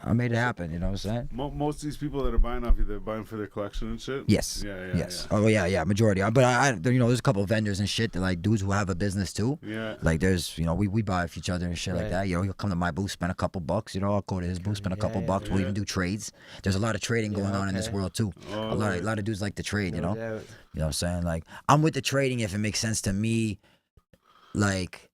I made it happen. You know what I'm saying? Most of these people that are buying off you, they're buying for their collection and shit. Yes. Yeah. Yes. Oh yeah. Majority. But I there's a couple of vendors and shit that like dudes who have a business too. Yeah. Like there's, we buy off each other and shit like Right. that. He'll come to my booth, spend a couple bucks. I'll go to his booth, spend a couple Yeah, bucks. We'll yeah. even do trades. There's a lot of trading Yeah, going on in this okay. world too. Oh, A lot right. of dudes like to trade. You No know doubt. what I'm saying? Like I'm with the trading if it makes sense to me. Like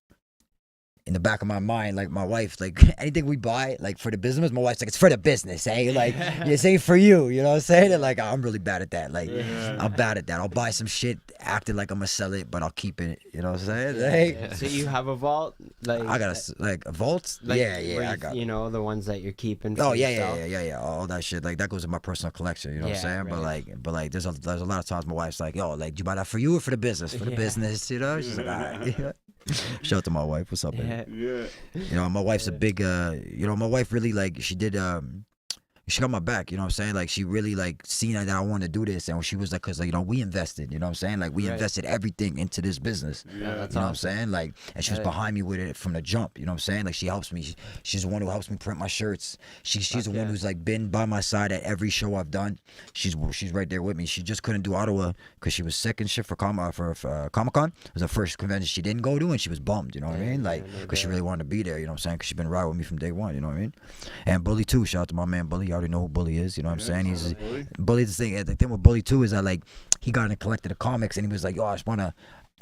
in the back of my mind, like my wife, like anything we buy, like for the business, my wife's like, it's for the business, eh? Like it's ain't for you, you know what I'm saying? And like I'm really bad at that. Like Yeah. I'm bad at that. I'll buy some shit, acting like I'm gonna sell it, but I'll keep it. You know what I'm saying? Like, So you have a vault, like I got like a vault. like, Yeah, where I you- got. You know, the ones that you're keeping. Oh for yeah, yourself. yeah. All that shit, like that goes in my personal collection. You know what I'm Yeah, saying? right. But like, there's a lot of times my wife's like, yo, like, do you buy that for you or for the business? For the Yeah. business, you know? She's like, all right. Shout out to my wife. What's up, man? Yeah. Yeah. My wife's a big. My wife really like she did. She got my back, you know what I'm saying? Like, she really, like, seen that I wanted to do this, and she was like, because, like, you know, we invested, you know what I'm saying? Like, we invested everything into this business. Yeah, that's You know what I'm awesome. saying? Like, and she was behind me with it from the jump, you know what I'm saying? Like, she helps me. She's the one who helps me print my shirts. She's the one who's, like, been by my side at every show I've done. She's right there with me. She just couldn't do Ottawa because she was sick and shit for Comic-Con. It was the first convention she didn't go to, and she was bummed, you know what I mean? Like, because she really wanted to be there, you know what I'm saying? Because she's been riding with me from day one, you know what I mean? And Bully, too. Shout out to my man Bully. You already know who Bully is, you know what I'm saying? He's Bully's the thing. The thing with Bully too is that, like, he got in and collected the comics, and he was like, yo, I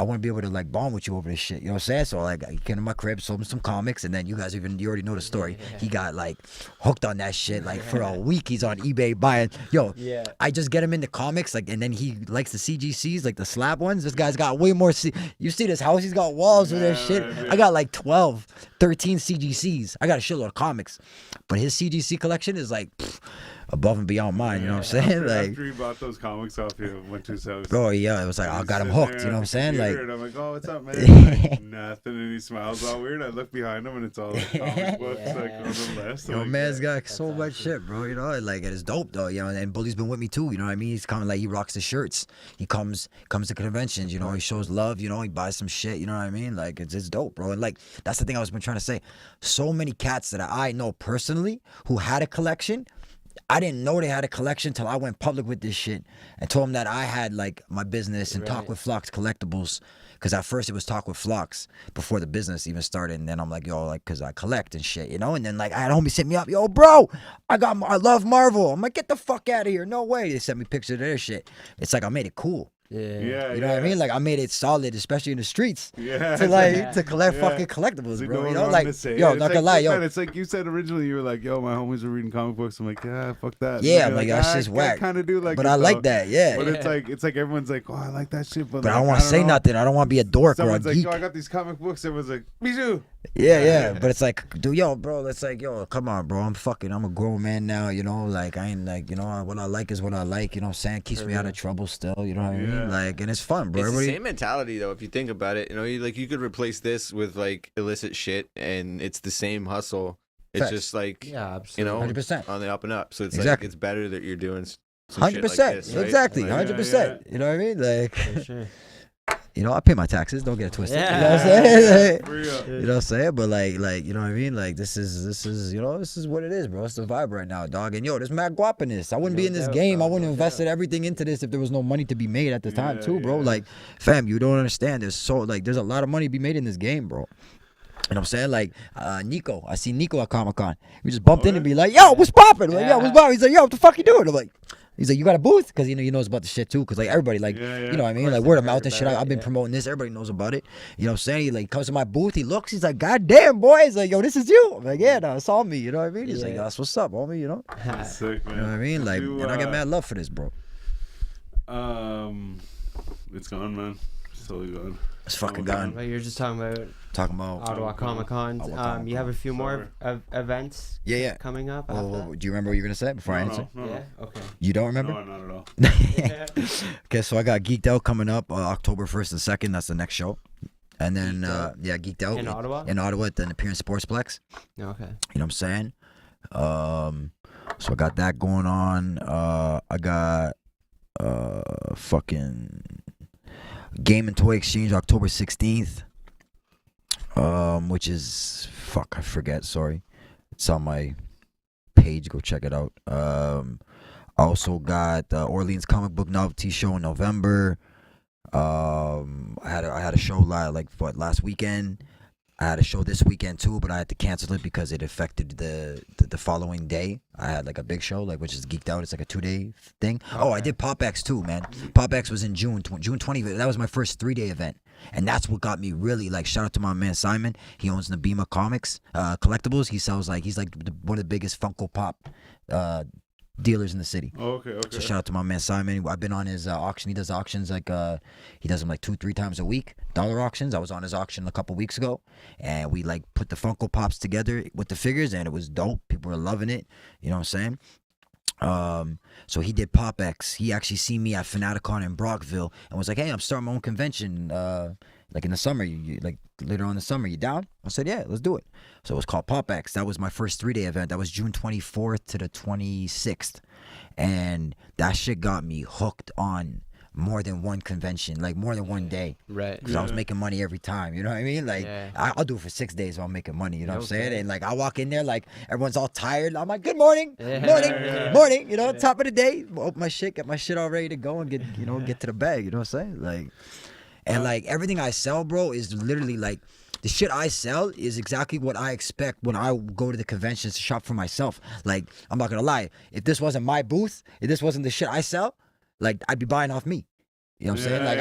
want to be able to, like, bond with you over this shit, you know what I'm saying? So, like, he came to my crib, sold him some comics, and then you already know the story. He got, like, hooked on that shit. Like, for a week, he's on eBay buying. Yo, I just get him into comics, like, and then he likes the CGCs, like the slab ones. This guy's got way more. You see this house? He's got walls with this shit. I got like 12, 13 CGCs. I got a shitload of comics, but his CGC collection is like above and beyond mine. You know what I'm saying? After he bought those comics off you, went to his house. Oh yeah, it was like I got him hooked. You know what I'm saying? Like, and I'm like, oh, what's up, man? Like, nothing, and he smiles all weird. I look behind him, and it's all like comic books, like on the list. Yo, like, man's got so much shit, bro. You know, like, it is dope though. You know, and Bully's been with me too. You know what I mean? He's coming, like, he rocks the shirts. He comes to conventions. You know, he shows love. You know, he buys some shit. You know what I mean? Like, it's dope, bro. And like, that's the thing I was been trying to say. So many cats that I know personally who had a collection. I didn't know they had a collection till I went public with this shit and told them that I had, like, my business and Talk with Flacs Collectibles. Because at first it was Talk with Flacs before the business even started. And then I'm like, yo, like, because I collect and shit, you know? And then, like, I had homies hit me up. Yo, bro, I love Marvel. I'm like, get the fuck out of here. No way. They sent me pictures of their shit. It's like I made it cool. Yeah, You know what I mean? Like, I made it solid, especially in the streets. Yeah. To collect fucking collectibles, Like, bro. no You know, one like, wanted to say yo, it. not It's gonna lie, yo. man, it's like you said originally. You were like, yo, my homies are reading comic books. I'm like, yeah, fuck that. Yeah, And I'm like, you're that's just whack. I kind of do like But it, I like though. that, yeah. But it's like everyone's like, oh, I like that shit. But But like, I don't want to say know. nothing. I don't want to be a dork Someone's or a like, geek. yo, I got these comic books. Everyone's like, me too. Yeah. But it's like, dude, yo, bro, it's like, yo, come on, bro. I'm a grown man now, you know? Like, I ain't like, you know, what I like is what I like, you know what I'm saying? Keeps me out of trouble still, you know what I mean? Like, and it's fun, bro. It's the Everybody, same mentality though. If you think about it, you know, you could replace this with like illicit shit, and it's the same hustle. It's Facts. just like Yeah, you know, absolutely. 100%. on the up and up. So it's Exactly. like it's better that you're doing some shit 100%. like this, right? Exactly. Like, 100%. You know what I mean? Like, For sure. you know, I pay my taxes. Don't get it twisted. Yeah. You know what I'm saying? For real. You know what I'm saying? But like, you know what I mean? Like, this is, you know, this is what it is, bro. It's the vibe right now, dog. And yo, there's mad guap in this. I wouldn't be in this doubt, game. I dog, wouldn't no have invested doubt. everything into this if there was no money to be made at the time, Yeah, too, bro. yeah. Like, fam, you don't understand. There's a lot of money to be made in this game, bro. You know what I'm saying? Like, Nico. I see Nico at Comic-Con. We just bumped in and be like, yo, what's poppin'? Like, yo, what's poppin'? He's like, yo, what the fuck you doing? I'm like, he's like, you got a booth? Because, you know, he knows about the shit, too. Because, like, everybody, like, you know what I mean? Like, word of mouth and shit. I've been promoting this. Everybody knows about it. You know what I'm saying? He, like, comes to my booth. He looks. He's like, God damn, boy. He's like, yo, this is you. I'm like, yeah, no, it's all me. You know what I mean? He's like, yo, that's what's up, homie, you know? That's sick, man. You know what I mean? Like, You, and I get mad love for this, bro. It's gone, man. It's totally gone. It's fucking Oh, gone. But you're just talking about Talking about. Ottawa Comic Con. Ottawa You have a few more Summer. events Yeah. coming up Oh, after do you remember what you were going to say before I answer? No, that? Yeah? Okay. You don't remember? no, not at all. Okay, so I got Geeked Out coming up October 1st and 2nd. That's the next show. And then, Geeked Out. In Ottawa? In Ottawa at the Appearance Sportsplex. Okay. You know what I'm saying? So I got that going on. I got fucking Game and Toy Exchange October 16th. Which is I forget, sorry. It's on my page, go check it out. I also got the Orleans Comic Book Novelty Show in November. I had a show last weekend. I had a show this weekend too, but I had to cancel it because it affected the following day. I had like a big show, like which is Geeked Out. It's like a 2-day thing. Oh, I did Pop X too, man. Pop X was in June 20th. That was my first 3-day event, and that's what got me really like. Shout out to my man Simon. He owns Nabima Comics, Collectibles. He's like one of the biggest Funko Pop dealers in the city. Oh, okay. So shout out to my man Simon. I've been on his auction. He does auctions like he does them like 2-3 times a week. Dollar auctions. I was on his auction a couple weeks ago, and we like put the Funko Pops together with the figures, and it was dope. People were loving it. You know what I'm saying? So he did Pop X. He actually seen me at Fanaticon in Brockville and was like, "Hey, I'm starting my own convention. Like in the summer, you like later on in the summer, you down? I said, yeah, let's do it. So it was called Pop X. That was my first 3-day event. That was June 24th to the 26th. And that shit got me hooked on more than one convention, like more than one day. Right. Because I was making money every time, you know what I mean? Like, I'll do it for 6 days while I'm making money, you know what I'm saying? And like, I walk in there, like, everyone's all tired. I'm like, good morning, morning, you know, top of the day. Open my shit, get my shit all ready to go and get, you know, get to the bag, you know what I'm saying? Like, and like, everything I sell, bro, is literally like, the shit I sell is exactly what I expect when I go to the conventions to shop for myself. Like, I'm not gonna lie. If this wasn't my booth, if this wasn't the shit I sell, like, I'd be buying off me. You know what I'm saying? Like,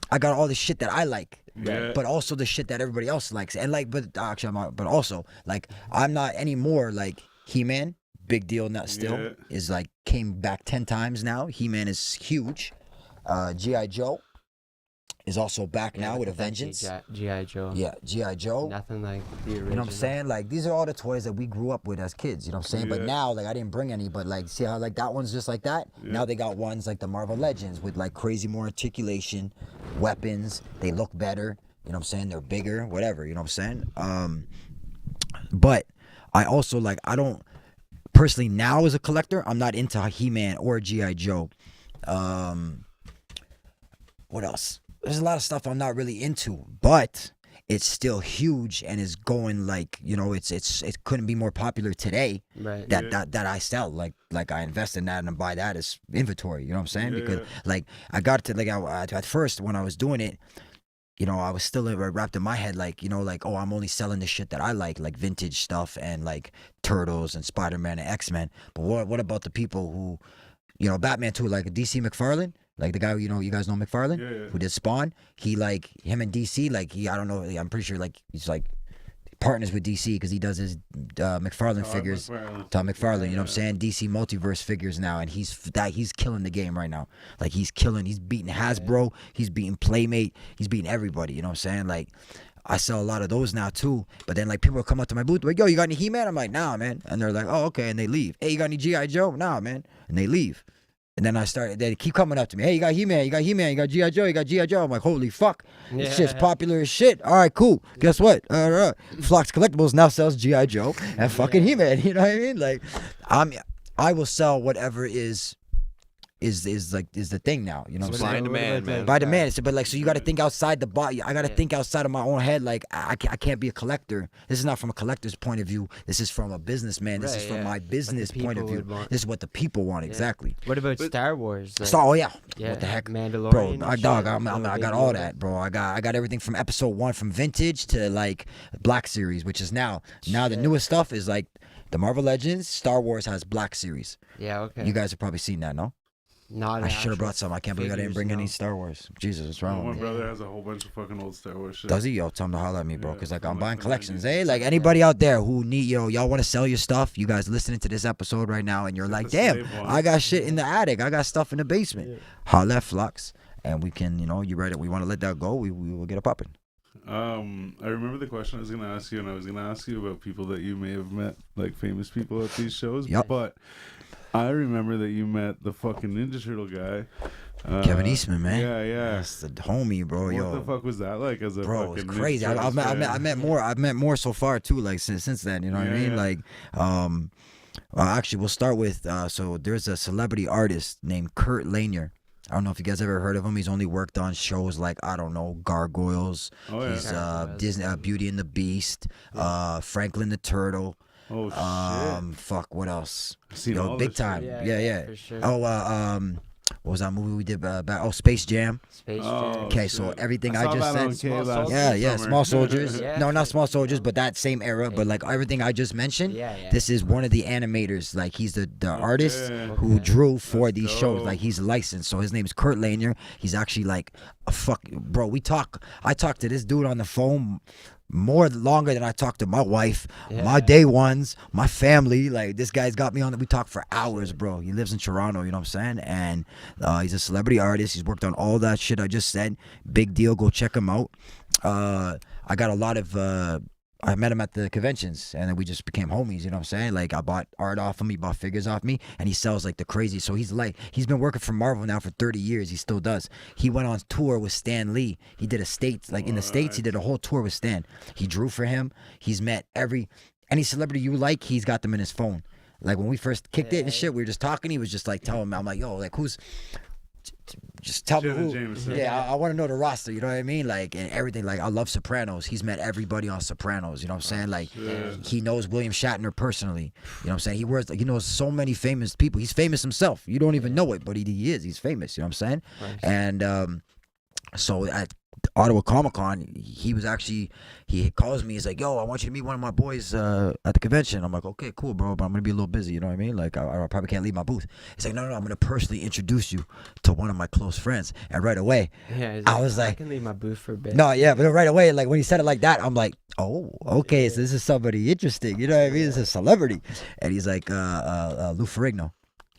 I got all the shit that I like, but also the shit that everybody else likes. And like, but actually, I'm not, but also, like, I'm not anymore like He-Man. Big deal now still. Is like, came back 10 times now. He-Man is huge. G.I. Joe is also back now with a vengeance. G.I. Joe. Yeah, G.I. Joe. Nothing like the original. You know what I'm saying? Like, these are all the toys that we grew up with as kids, you know what I'm saying? But now, like, I didn't bring any, but like, see how like that one's just like that? Now they got ones like the Marvel Legends with like crazy more articulation, weapons, they look better, you know what I'm saying? They're bigger, whatever, you know what I'm saying? But I also like, I don't, personally now as a collector, I'm not into He-Man or G.I. Joe. What else? There's a lot of stuff I'm not really into, but it's still huge and is going like, you know, it couldn't be more popular today. Right. That I sell, like I invest in that and buy that as inventory. You know what I'm saying? Because like I got to like at first when I was doing it, you know, I was still wrapped in my head like, you know, like, oh, I'm only selling the shit that I like vintage stuff and like Turtles and Spider-Man and X-Men. But what about the people who, you know, Batman too, like DC McFarlane? Like the guy, you know, you guys know McFarlane, who did Spawn. He like him and DC, like I don't know, I'm pretty sure like he's like partners with DC because he does his McFarlane figures. Tom McFarlane, you know what I'm saying? DC multiverse figures now, and he's killing the game right now. Like he's beating Hasbro, he's beating Playmate, he's beating everybody. You know what I'm saying? Like I sell a lot of those now too. But then like people will come up to my booth like, yo, you got any He-Man? I'm like, nah, man. And they're like, oh, okay, and they leave. Hey, you got any G.I. Joe? Nah, man, and they leave. And then they keep coming up to me. Hey, you got He-Man, you got He-Man, you got G.I. Joe, you got G.I. Joe. I'm like, holy fuck. This shit's popular as shit. All right, cool. Guess what? Flacs Collectibles now sells G.I. Joe and fucking He-Man. You know what I mean? Like, I will sell whatever is the thing now, you know what I'm saying? By demand, man. By demand. So, but like, so you got to think outside the box. I got to think outside of my own head. Like, I can't be a collector. This is not from a collector's point of view. This is from a businessman. This is from my business point of view. This is what the people want, exactly. What about Star Wars? Like, Oh yeah. What the heck, Mandalorian, bro? I got all that, bro. I got everything from episode 1 from vintage to like Black Series, which is now the newest stuff is like the Marvel Legends. Star Wars has Black Series. Yeah, okay. You guys have probably seen that, no? Not I should have brought some. I can't believe I didn't bring any Star Wars. Jesus, what's wrong My with me? brother has a whole bunch of fucking old Star Wars shit. Does he? Yo, tell him to holler at me, bro. Because like I'm buying collections. Hey, like anybody out there who need, y'all want to sell your stuff. You guys listening to this episode right now, and you're like, damn, I got shit in the attic. I got stuff in the basement. Holler at Flacs, and we can, you ready? We want to let that go. We will get it popping. I remember the question I was gonna ask you, and I was gonna ask you about people that you may have met, like famous people at these shows. Yep. But I remember that you met the fucking Ninja Turtle guy. Kevin Eastman, man. Yeah. That's the homie, bro. What the fuck was that like as a bro? fucking It's crazy. Ninja Turtles I've met more so far too. Like since then, you know what I mean? Like, actually, we'll start with so there's a celebrity artist named Kurt Lanier. I don't know if you guys ever heard of him. He's only worked on shows like, I don't know, Gargoyles. He's Disney, Beauty and the Beast, Franklin the Turtle. Oh shit! Fuck, what else? Big time. Shit. Yeah. For sure. What was that movie we did? Space Jam. Space Jam. Okay, so everything I just said. Small Small Soldiers. Yeah. No, not Small Soldiers, but that same era. But like everything I just mentioned, this is one of the animators. Like he's the artist who drew for these shows. Like he's licensed. So his name is Kurt Lanier. He's actually like a bro. I talked to this dude on the phone longer than I talked to my wife, my day ones, my family. Like this guy's got me on. We talk for hours, bro. He lives in Toronto, you know what I'm saying? And he's a celebrity artist. He's worked on all that shit I just said. Big deal. Go check him out. I got a lot of I met him at the conventions, and then we just became homies. You know what I'm saying? Like, I bought art off him, he bought figures off me, and he sells like the crazy. So he's been working for Marvel now for 30 years. He still does. He went on tour with Stan Lee. He did in the States, he did a whole tour with Stan. He drew for him. He's met any celebrity you like, he's got them in his phone. Like, when we first kicked it and shit, we were just talking. He was just like telling me, I'm like, yo, like, just tell me who. Jameson. Yeah, I want to know the roster. You know what I mean? Like, and everything. Like, I love Sopranos. He's met everybody on Sopranos. You know what I'm saying? Like, he knows William Shatner personally. You know what I'm saying? He knows so many famous people. He's famous himself. You don't even know it, but he is. He's famous. You know what I'm saying? Nice. And so at Ottawa Comic Con, he calls me. He's like, yo, I want you to meet one of my boys at the convention. I'm like, okay, cool, bro, but I'm gonna be a little busy. You know what I mean? Like, I probably can't leave my booth. He's like, no, I'm gonna personally introduce you to one of my close friends. And right away, Yeah, I was like, I can leave my booth for a bit. no, yeah, but right away, like when he said it like that, I'm like, oh, okay, so this is somebody interesting. You know what I mean? This is a celebrity. And he's like, Lou Ferrigno.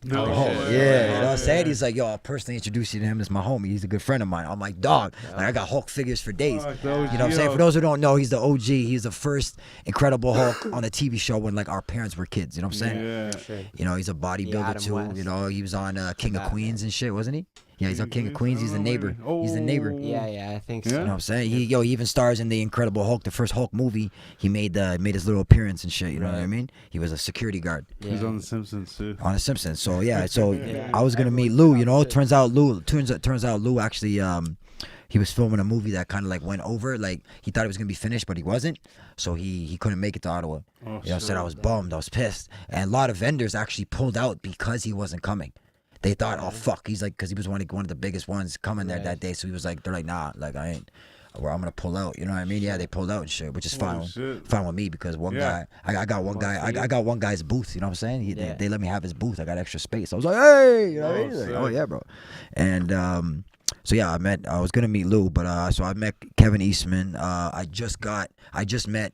No, Oh, Yeah, shit. you know what I'm saying? He's like, yo, I'll personally introduce you to him as my homie. He's a good friend of mine. I'm like, dog, like I got Hulk figures for days. Fuck, You know what I'm saying? For those who don't know, he's the OG. He's the first Incredible Hulk on the TV show when like our parents were kids. You know what I'm saying? Yeah. Sure. You know, he's a bodybuilder Adam too. West. You know, he was on King of Batman. Queens and shit, wasn't he? Yeah, he's on King of Queens. He's the Oh, neighbor. maybe. He's the neighbor. Oh. Yeah, I think Yeah. so. You know what I'm saying? He even stars in the Incredible Hulk, the first Hulk movie. He made his little appearance and shit. You know what I mean? He was a security guard Yeah. He's on The Simpsons too. on The Simpsons. So yeah, so Yeah. I was gonna meet Lou. You know, turns out Lou actually he was filming a movie that kind of like went over. Like he thought it was gonna be finished, but he wasn't. So he couldn't make it to Ottawa. Oh, You know what I'm saying? I shit. was bummed. I was pissed. And a lot of vendors actually pulled out because he wasn't coming. They thought, oh fuck, he's like, because he was one of the biggest ones coming there that day. So he was like, they're like, nah, like I ain't, or I'm gonna pull out. You know what I mean? Yeah, they pulled out and shit, which is Oh, fine, shit. fine with me because one Yeah. guy, I got one guy, I got one guy's booth. You know what I'm saying? Yeah. They let me have his booth. I got extra space. I was like, hey, you know what I Oh, mean? Like, sick. oh yeah, bro. And so yeah, I was gonna meet Lou, but so I met Kevin Eastman. I just met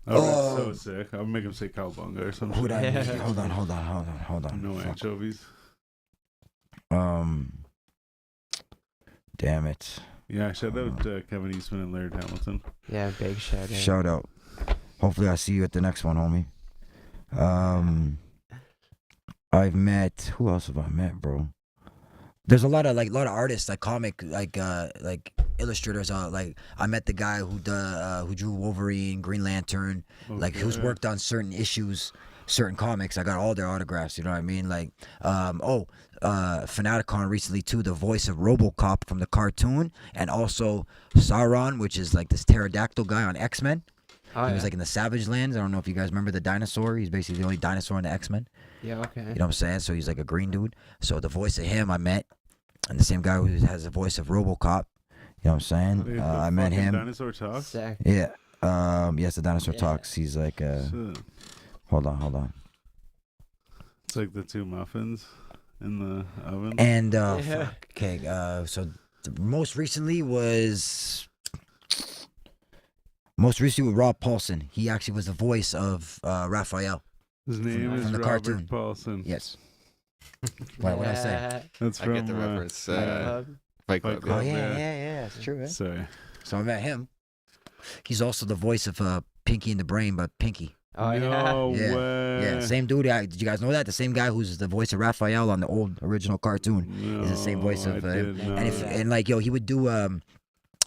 Oh, that's so sick. I'll make him say cowbunga or something. who'd I meet? Yeah. Hold on. No Fuck. anchovies. Damn it. Yeah, shout out Kevin Eastman and Laird Hamilton. Yeah, big shout out. Shout out. Hopefully I see you at the next one, homie. Who else have I met, bro? There's a lot of artists, like comic, like illustrators. Like I met the guy who drew Wolverine, Green Lantern, like who's Okay. worked on certain issues, certain comics. I got all their autographs. You know what I mean? Like, Fanaticon recently too. The voice of RoboCop from the cartoon, and also Sauron, which is like this pterodactyl guy on X-Men. Oh, He was yeah. like in the Savage Lands. I don't know if you guys remember the dinosaur. He's basically the only dinosaur in the X-Men. Yeah, okay. You know what I'm saying? So he's like a green dude. So the voice of him I met, and the same guy who has the voice of RoboCop. You know what I'm saying? Hey, the I met fucking him. Dinosaur talks. Sick. Yeah. Yes, the dinosaur Yeah. talks. He's like, Shit. hold on. It's like the two muffins in the oven. And Yeah. fuck. Okay. So most recently was Rob Paulson. He actually was the voice of Raphael. His name from is the Robert cartoon. Paulson. Yes. What I say? Yeah. That's I from get the reference. Club. Fight Fight Club. Club. Oh Yeah. yeah. It's true. Right? Sorry. So I met him. He's also the voice of Pinky in the Brain, but Pinky. Oh, yeah. No Yeah. way. Yeah, same dude. Did you guys know that? The same guy who's the voice of Raphael on the old original cartoon. No, Is the same voice of I him. did not. And like, yo, he would do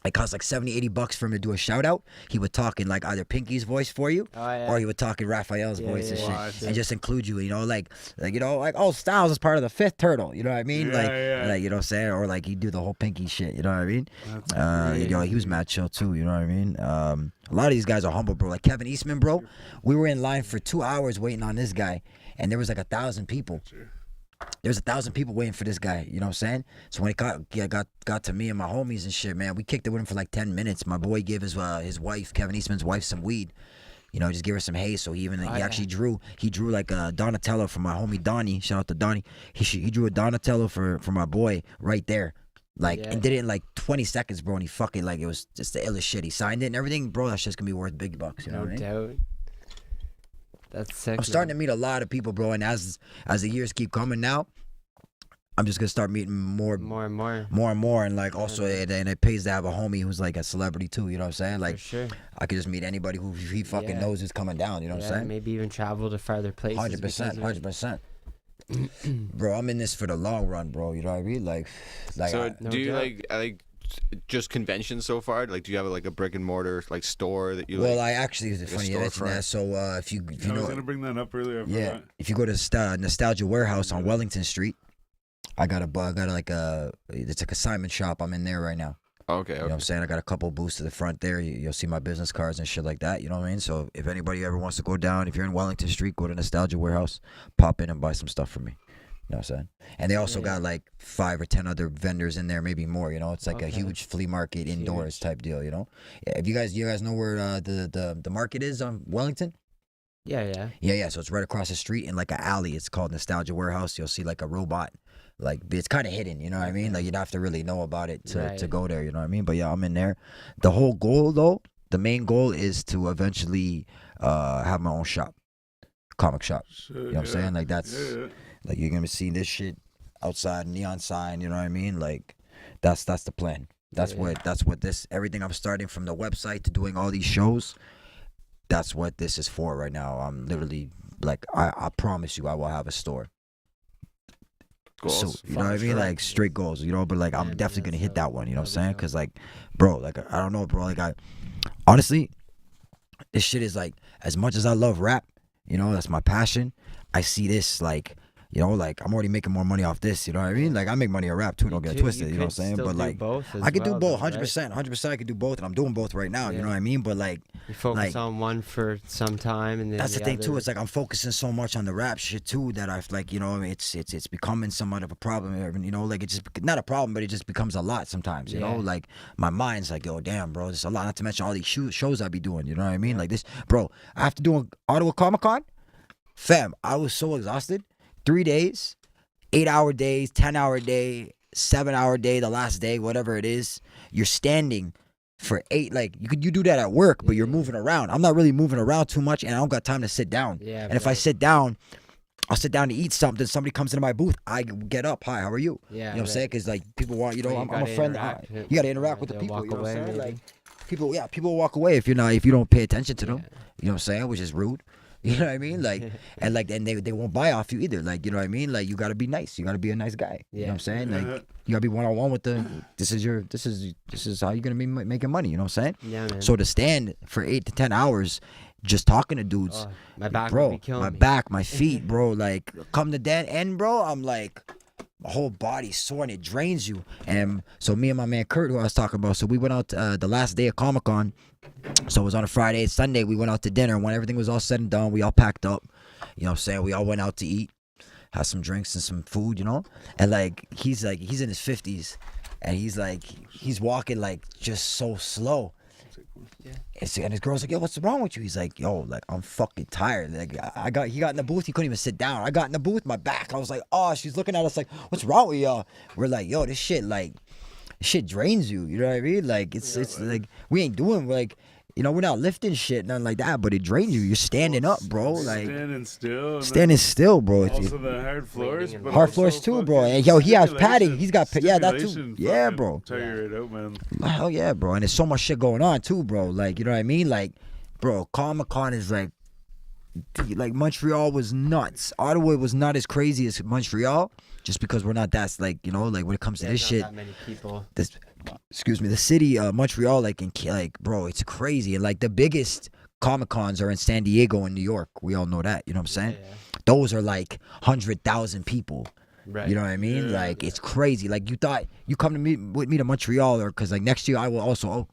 it cost like $70-$80 for him to do a shout out. He would talk in like either Pinky's voice for you, Oh, yeah. or he would talk in Raphael's voice and shit, What? and just include you. You know, like oh, Styles is part of the fifth turtle. You know what I mean? Yeah, yeah. Like you know what I'm saying? Or like he'd do the whole Pinky shit. You know what I mean? That's You know, he was mad chill too. You know what I mean? A lot of these guys are humble, bro. Like Kevin Eastman, bro. We were in line for 2 hours waiting on this guy, and there was like 1,000 people. There was 1,000 people waiting for this guy. You know what I'm saying? So when it got to me and my homies and shit, man, we kicked it with him for like 10 minutes. My boy gave his wife, Kevin Eastman's wife, some weed. You know, just give her some haze. So he actually drew like a Donatello for my homie Donnie. Shout out to Donnie. He drew a Donatello for my boy right there. Like, Yeah. and did it in like 20 seconds, bro. And he fucking, like, it was just the illest shit. He signed it and everything. Bro, that shit's gonna be worth big bucks. You know No what I mean? doubt. That's sick. I'm starting to meet a lot of people, bro. And as the years keep coming now, I'm just gonna start meeting more and more. and like also and it pays to have a homie who's like a celebrity too, you know what I'm saying? Like For sure. I could just meet anybody who he fucking knows is coming down, you know what I'm saying? Maybe even travel to farther places. 100%. Bro, I'm in this for the long run, bro. You know what I mean? Like So No do you doubt. like just conventions so far? Like, do you have like a brick and mortar like store that you well, like? I actually, it's funny you mentioned that. So if you I was know, gonna bring that up earlier. I yeah, forgot. if you go to Nostalgia Warehouse on Wellington Street, I got like it's a consignment shop. I'm in there right now. Okay. You know what I'm saying? I got a couple booths to the front there. You'll see my business cards and shit like that. You know what I mean? So if anybody ever wants to go down, if you're in Wellington Street, go to Nostalgia Warehouse, pop in and buy some stuff from me. You know what I'm saying? And they also got like 5 or 10 other vendors in there, maybe more. You know, it's like a huge flea market indoors type deal. You know, if you guys know where the market is on Wellington? Yeah. Yeah. So it's right across the street in like an alley. It's called Nostalgia Warehouse. You'll see like a robot. Like it's kind of hidden, you know what I mean? Like you'd have to really know about it to go there, you know what I mean? But yeah, I'm in there. The whole goal though, the main goal is to eventually have my own shop, comic shop. Shit, You know what I'm saying? Like that's like you're gonna be seeing this shit outside, neon sign. You know what I mean? Like that's the plan. That's what this everything I'm starting from the website to doing all these shows. That's what this is for right now. I'm literally like I promise you I will have a store. Goals. So, you know what I mean? Like straight goals, you know, but like I'm definitely gonna hit that one, you know what I'm saying? Cause like, bro, like I don't know, bro, like honestly, this shit is like, as much as I love rap, you know, that's my passion. I see this like, you know, like I'm already making more money off this, you know what I mean? Like I make money on rap too, don't get it twisted, you know what I'm saying? But like, I could do both, 100%, I could do both, and I'm doing both right now, you know what I mean? But like, you focus on one for some time, and then that's the thing too. other. It's like I'm focusing so much on the rap shit too that I've like, you know, it's becoming somewhat of a problem. You know, like it's just not a problem, but it just becomes a lot sometimes. You know, like my mind's like, yo, damn, bro, there's a lot. Not to mention all these shows I be doing. You know what I mean? Like this, bro. After doing Ottawa Comic Con, fam, I was so exhausted. 3 days, 8-hour days, 10-hour day, 7-hour day, the last day, whatever it is. You're standing for 8, like you do that at work, but you're moving around. I'm not really moving around too much, and I don't got time to sit down. And if I sit down, I'll sit down to eat something. Somebody comes into my booth, I get up. Hi, how are you? You know what I'm saying? Because like people want, you know, I'm a friend. You gotta interact with the people. You know what I'm saying? Like people walk away if you don't pay attention to them. You know what I'm saying? Which is rude. You know what I mean? Like, and like, and they won't buy off you either. Like, you know what I mean? Like, you gotta be nice. You gotta be a nice guy. You know what I'm saying? Like, you gotta be one-on-one with the. This is how you're gonna be making money. You know what I'm saying? Yeah, man. So to stand for 8 to 10 hours just talking to dudes, my back bro, would be killing me. back, my feet, bro. Like, come to that end, bro. I'm like, my whole body's sore and it drains you. And so me and my man Kurt, who I was talking about, so we went out the last day of Comic Con. So it was on a Friday. Sunday we went out to dinner. When everything was all said and done, we all packed up. You know what I'm saying? We all went out to eat, had some drinks and some food, you know? And like he's in his 50s and he's walking like just so slow. And his girl's like, yo, what's wrong with you? He's like, yo, like I'm fucking tired. Like he got in the booth, he couldn't even sit down. I got in the booth, my back. I was like, oh, she's looking at us like, what's wrong with y'all? We're like, yo, this shit drains you. You know what I mean? Like it's like we ain't doing like, you know, we're not lifting shit, nothing like that, but it drains you. You're standing up, bro. Like standing still, bro. Also the hard floors, but hard floors too, bro. And yo, he has padding. He's got that too. Yeah, bro. Tire it out, man. Hell yeah, bro. And there's so much shit going on too, bro. Like, you know what I mean? Like, bro, Comic Con is like Montreal was nuts. Ottawa was not as crazy as Montreal, just because we're not that, like, you know, like when it comes to this shit. That many people. The city Montreal, like bro, it's crazy. And like the biggest Comic Cons are in San Diego and New York. We all know that, you know what I'm saying? Yeah. Those are like 100,000 people. Right. You know what I mean? Like it's crazy. Like you thought you come to meet with me to Montreal, or because like next year I will also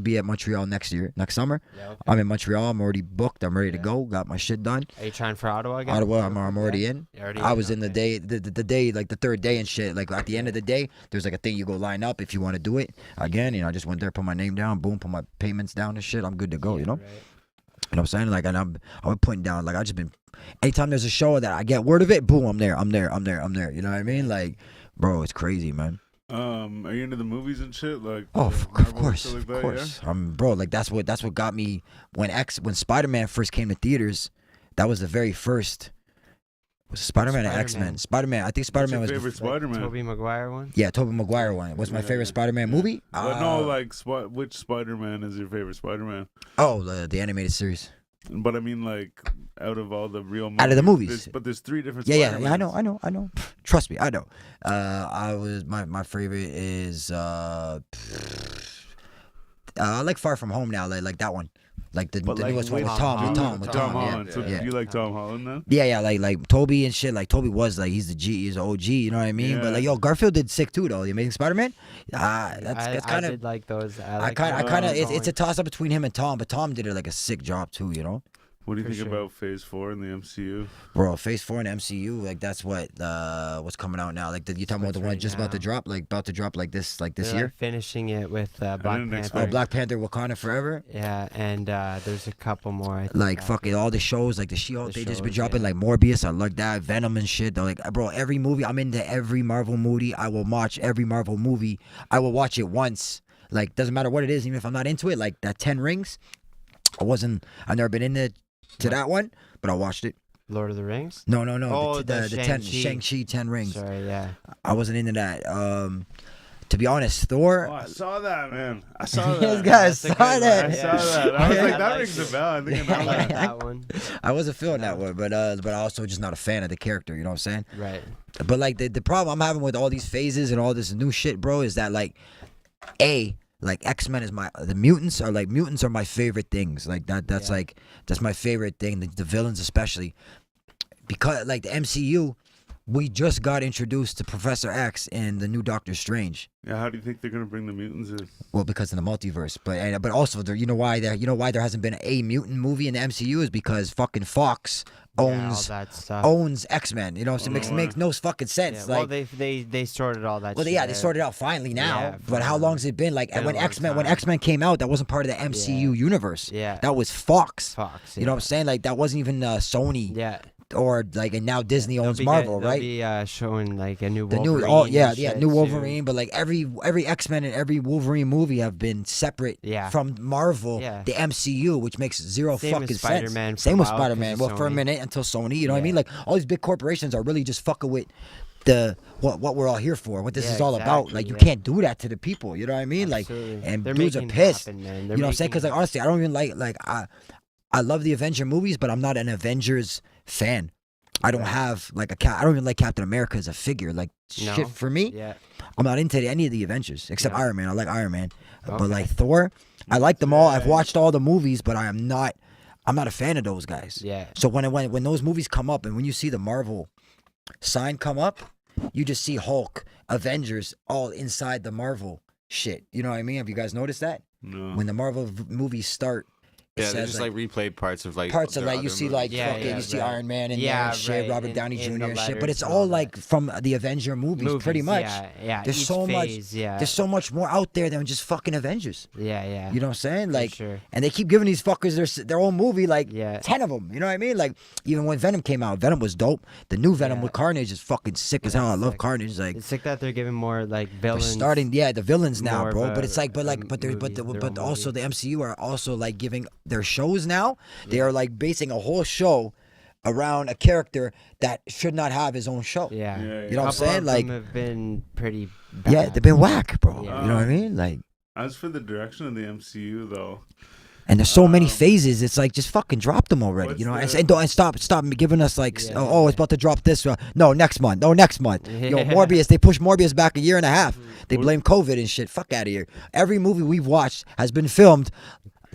be at Montreal next summer. Yeah, okay. I'm in Montreal. I'm already booked. I'm ready to go. Got my shit done. Are you trying for Ottawa again? Ottawa, I'm already in. I was in the day, the day, like the third day and shit. Like at the end of the day, there's like a thing you go line up if you want to do it again. You know, I just went there, put my name down, boom, put my payments down and shit. I'm good to go. You know. Right. You know what I'm saying? Like, and I'm putting down, like, I just been, anytime there's a show that I get word of it, boom, I'm there. You know what I mean? Like, bro, it's crazy, man. Are you into the movies and shit? Like, of course. Yeah? Bro, like, that's what got me when Spider-Man first came to theaters. That was the very first Was it Spider-Man or Spider-Man. X-Men? Spider-Man. I think What's Spider-Man your was favorite Spider-Man? Tobey Maguire one. Yeah, Tobey Maguire one. What's my favorite Spider-Man movie? But no, like, which Spider-Man is your favorite Spider-Man? Oh, the animated series. But I mean, like, out of all the real movies. Out of the movies. There's 3 different Yeah, Spider-Mans. yeah, I know. Trust me, I know. My favorite is I like Far From Home now, like that one. Like the newest one with Tom Holland. Yeah. So Yeah. you like Tom Holland then? Yeah, like Toby and shit. Like Toby was like he's the G, he's the OG. You know what I mean? Yeah. But like Garfield did sick too though. The Amazing Spider-Man. That's kind I of. did like those. I kind of. It's a toss up between him and Tom, but Tom did it like a sick job too. You know. What do you For think sure. about Phase 4 in the MCU? Bro, Phase 4 in the MCU, like that's what's coming out now. Like you talking about the one right just about to now. drop like this They're, year. like, finishing it with Black didn't Panther. expect- Black Panther, Wakanda Forever. Yeah, and there's a couple more. I think, Like after fucking all the shows, like the She-Hulk, The they just been shows, dropping yeah. like Morbius. I like that, Venom and shit. They're like, bro, every movie. I'm into every Marvel movie. I will watch every Marvel movie. I will watch it once. Like doesn't matter what it is, even if I'm not into it. Like that 10 Rings. I've never been into that one, but I watched it. Lord of the Rings. No. Oh, the 10 Shang-Chi 10 Rings. Sorry, yeah. I wasn't into that. To be honest, Thor. Oh, I saw that, man. I saw that. This guy That's a saw good one. that. I Yeah. saw that. I was Yeah, like, I that like rings it. a bell. I think I I know like that. that one. I wasn't feeling that one, but I also just not a fan of the character. You know what I'm saying? Right. But like the problem I'm having with all these phases and all this new shit, bro, is that like X-Men is the mutants are my favorite things. Like that's Yeah. that's my favorite thing. The villains especially, because like the MCU, we just got introduced to Professor X and the new Doctor Strange. Yeah, how do you think they're gonna bring the mutants in? Well, because of the multiverse, but also you know why there hasn't been a mutant movie in the MCU is because fucking Fox Yeah, all owns that stuff. X-Men. You know, so it Oh, makes no fucking sense. Yeah, well, Like, they sorted all that. well, shit yeah, they out. sorted it out finally now. Yeah, but how long's it been? Like been a when long X-Men time. came out, that wasn't part of the MCU universe. Yeah. That was Fox. Fox. You know what I'm saying? Like that wasn't even Sony Yeah. or like, and now Disney owns Marvel, they'll right? be showing like a new The Wolverine. new, and new shit, Wolverine, too. but like every X-Men and every Wolverine movie have been separate Yeah. from Marvel, Yeah. the MCU, which makes zero Same with fucking Spider-Man sense. for a Same with while 'cause Spider-Man. of Well, for a Sony. minute until Sony, you know what I Yeah. mean? Like all these big corporations are really just fucking with the what we're all here for, what this Yeah, is all about. exactly, Like you yeah. can't do that to the people, you know what I mean? Absolutely. Like, and They're dudes are making it pissed. happen, man. You know what I'm saying? Because like honestly, I don't even like I love the Avenger movies, but I'm not an Avengers fan. I don't have like I don't even like Captain America as a figure. Like No. shit for me. Yeah. I'm not into any of the Avengers except Yeah. Iron Man. I like Iron Man, but Okay. like Thor, I like them all. I've watched all the movies, but I'm not a fan of those guys. Yeah. So when those movies come up and when you see the Marvel sign come up, you just see Hulk, Avengers all inside the Marvel shit. You know what I mean? Have you guys noticed that? No. When the Marvel movies start, it Yeah, they says just like replayed parts of like parts of their like you other see movies. like Yeah, fucking yeah, you see right. Iron Man and Yeah, shit, right, Robert in- Downey in Jr. the and shit, but letters it's and all all that. like from the Avenger movies pretty much. Yeah, yeah. There's each so much- phase, Yeah. There's so much more out there than just fucking Avengers. Yeah, yeah. You know what I'm saying? For Like, sure. and they keep giving these fuckers their own movie, like Yeah. 10 of them. You know what I mean? Like, even when Venom came out, Venom was dope. The new Venom Yeah. with Carnage is fucking sick as hell. I love sick. Carnage. Like, It's like that they're giving more like they're villains. starting, the villains now, more bro. of But a- it's like, but a but own also movie. the MCU are also like giving their shows now. They are like basing a whole show around a character that should not have his own show. Yeah. Yeah, You know what I'm Couple saying? of Like, them have been pretty bad. yeah, they've been whack, bro. Yeah. You know what I mean? Like, As for the direction of the MCU, though, and there's so many phases. It's like just fucking drop them already. What's You know, the- and stop giving us like, Yeah. oh, it's about to drop this. No, next month. No, next month. Yo, Yeah. Morbius. They pushed Morbius back a year and a half. They What- blame COVID and shit. Fuck out of here. Every movie we've watched has been filmed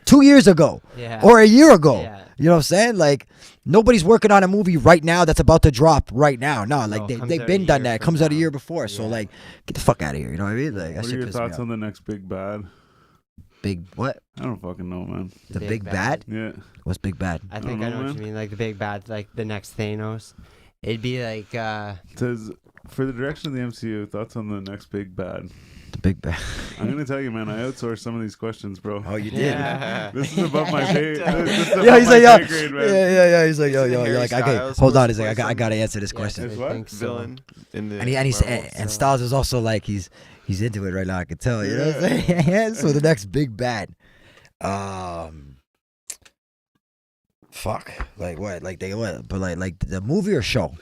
2 years ago Yeah. or a year ago. Yeah. You know what I'm saying? Like nobody's working on a movie right now that's about to drop right now. No, like No, they it comes they've out been a done year that. It from comes out a now. year before. So Yeah. like, get the fuck out of here. You know what I mean? Like that what are shit your pisses me thoughts off. on the next big bad? Big what? I don't fucking know, man. The Big big Bad? bad? Yeah. What's big bad? I think I know, know what you man. mean. Like the big bad, like the next Thanos. It'd be like Says for the direction of the MCU, thoughts on the next big bad? The big bad. I'm gonna tell you, man. I outsourced some of these questions, bro. Oh, you did? Yeah. This is above my pay. This is above Yeah, he's my like, yeah, pay grade, man. yeah. He's like, yo, Isn't you're Harry like, okay, Styles hold on. supposed He's to like, play I gotta answer this Yes, question. It's I what? think so. Villain in the And Marvel. Styles is also like he's into it right now. I can tell. You know what I'm saying? So the next big bad, fuck, like what? Like they what? But like the movie or show?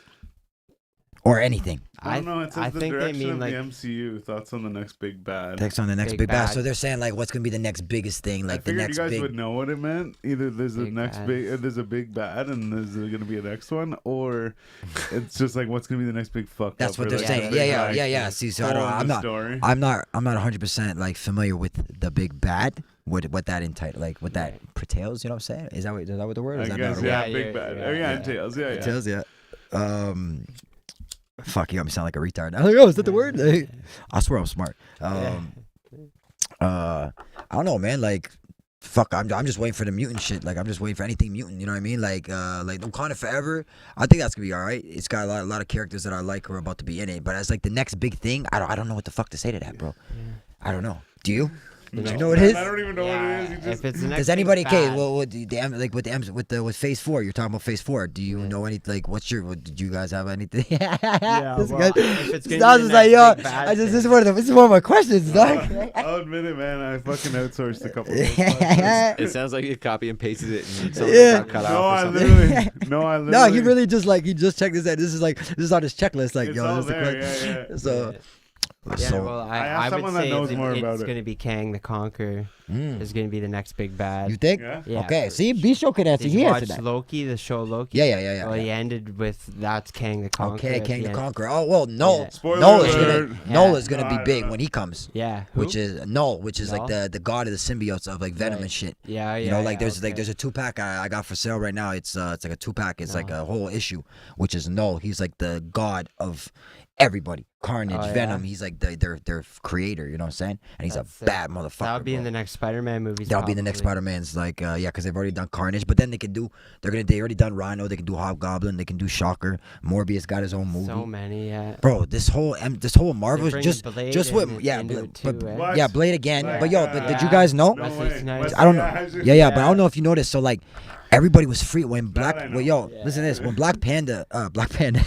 or anything. I don't know. It says I the think they direction mean of like the MCU. Thoughts on the next big bad. Next on the next Big big bad. bad. So they're saying like, what's gonna be the next biggest thing? Like I the figured next you guys big. would know what it meant. Either there's a Big next bad. big, there's a big bad, and there's gonna be a next one, or it's just like what's gonna be the next big fuck. That's up what or they're the saying. next Yeah, big, yeah, like, yeah. See, so I hole don't, in I'm the not, story. I'm not 100% like familiar with the big bad. What that entitle, like what that pertains. You know what I'm saying? Is that what the word? Or I is that guess, not a word? yeah, Yeah, big yeah, bad. yeah, Oh, yeah, yeah. entails. Yeah, yeah. Entails, yeah. Fuck, you got me sound like a retard. I'm like, oh, is that the word? Like, I swear I'm smart. I don't know, man. Like, fuck, I'm just waiting for the mutant shit. Like, I'm just waiting for anything mutant. You know what I mean? Like Wakanda Forever. I think that's gonna be all right. It's got a lot of characters that I like who are about to be in it. But as like the next big thing, I don't know what the fuck to say to that, bro. I don't know. Do you? You Do you know, know what it is? I don't even know what it is. You just, if it's the next Does anybody? big Okay, bad, well, with Phase 4, you're talking about Phase 4. Do you know any? Like, did you guys have anything? yeah, This well, guy- if it's I was gonna be just the like, yo, next big bad this is thing- one of my questions, dog. I'll admit it, man. I fucking outsourced a couple of those podcasts. It sounds like you copy and pasted it and something Yeah. got cut No, off or I something. literally. No, he really just checked this out. This is on his checklist. Like, It's yo, all this is the there, question. yeah. So, Yeah, so well, I I asked would someone that say knows more about it's it. going to be Kang the Conqueror is going to be the next big bad. you think? Yeah. Yeah, Okay. for See, Bistro could answer. Did He you answered watch that. Loki, the show Loki? Yeah. Well, he ended with that's Kang the Conqueror. Okay, at King the the end. Conqueror. Oh well, Yeah. Spoiler Nola's alert. gonna Yeah. Nola's gonna No, be I don't big know. when he comes. Yeah, who? Which is Null, which is like Null? the god of the symbiotes of like Venom Right. and shit. Yeah, yeah. You know, like yeah, there's a 2-pack I got for sale right now. It's like a 2-pack. It's like Null. a whole issue, which is Null. He's like the god of everybody. Carnage, Oh, yeah? Venom. He's like their creator. You know what I'm saying? And he's That's a sick. bad motherfucker. That'll be in bro. the next Spider-Man movies. That'll be the next probably. Spider-Man's like because they've already done Carnage, but then they already done Rhino. They can do Hobgoblin. They can do Shocker. Morbius got his own movie. So many, yeah. Bro, this whole Marvel is bringing just Blade what into it too, eh? What? yeah, Blade again. Like, But yo, but did you guys know? No Wesley way. Snipes. I don't know. Wesley Yeah, Snipes. but I don't know if you noticed. So like, everybody was free when That I know. yo, Yeah. listen to this. When Black Panther, Black Panther.